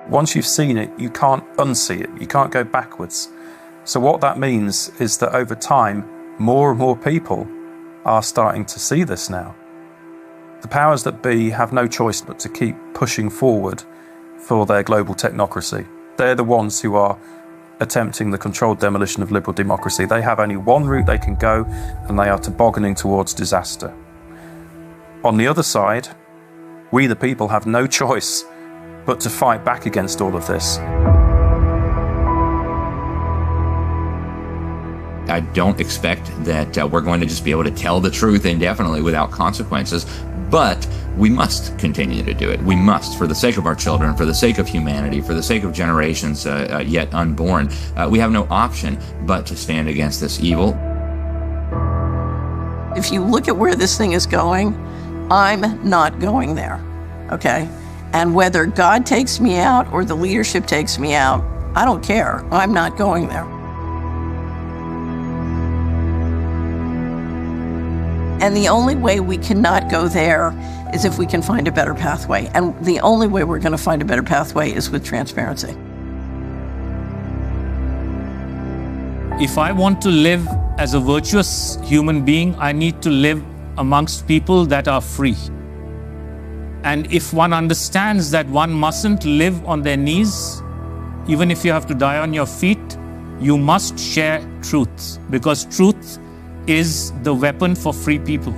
Speaker 26: Once you've seen it, you can't unsee it. You can't go backwards. So what that means is that over time, more and more people are starting to see this now. The powers that be have no choice but to keep pushing forward for their global technocracy. They're the ones who are attempting the controlled demolition of liberal democracy. They have only one route they can go, and they are tobogganing towards disaster. On the other side, we the people have no choice but to fight back against all of this.
Speaker 4: I don't expect that we're going to just be able to tell the truth indefinitely without consequences, but we must continue to do it. We must, for the sake of our children, for the sake of humanity, for the sake of generations yet unborn. We have no option but to stand against this evil.
Speaker 6: If you look at where this thing is going, I'm not going there, okay? And whether God takes me out or the leadership takes me out, I don't care. I'm not going there. And the only way we cannot go there is if we can find a better pathway. And the only way we're going to find a better pathway is with transparency.
Speaker 5: If I want to live as a virtuous human being, I need to live amongst people that are free. And if one understands that one mustn't live on their knees, even if you have to die on your feet, you must share truth, because truth is the weapon for free people.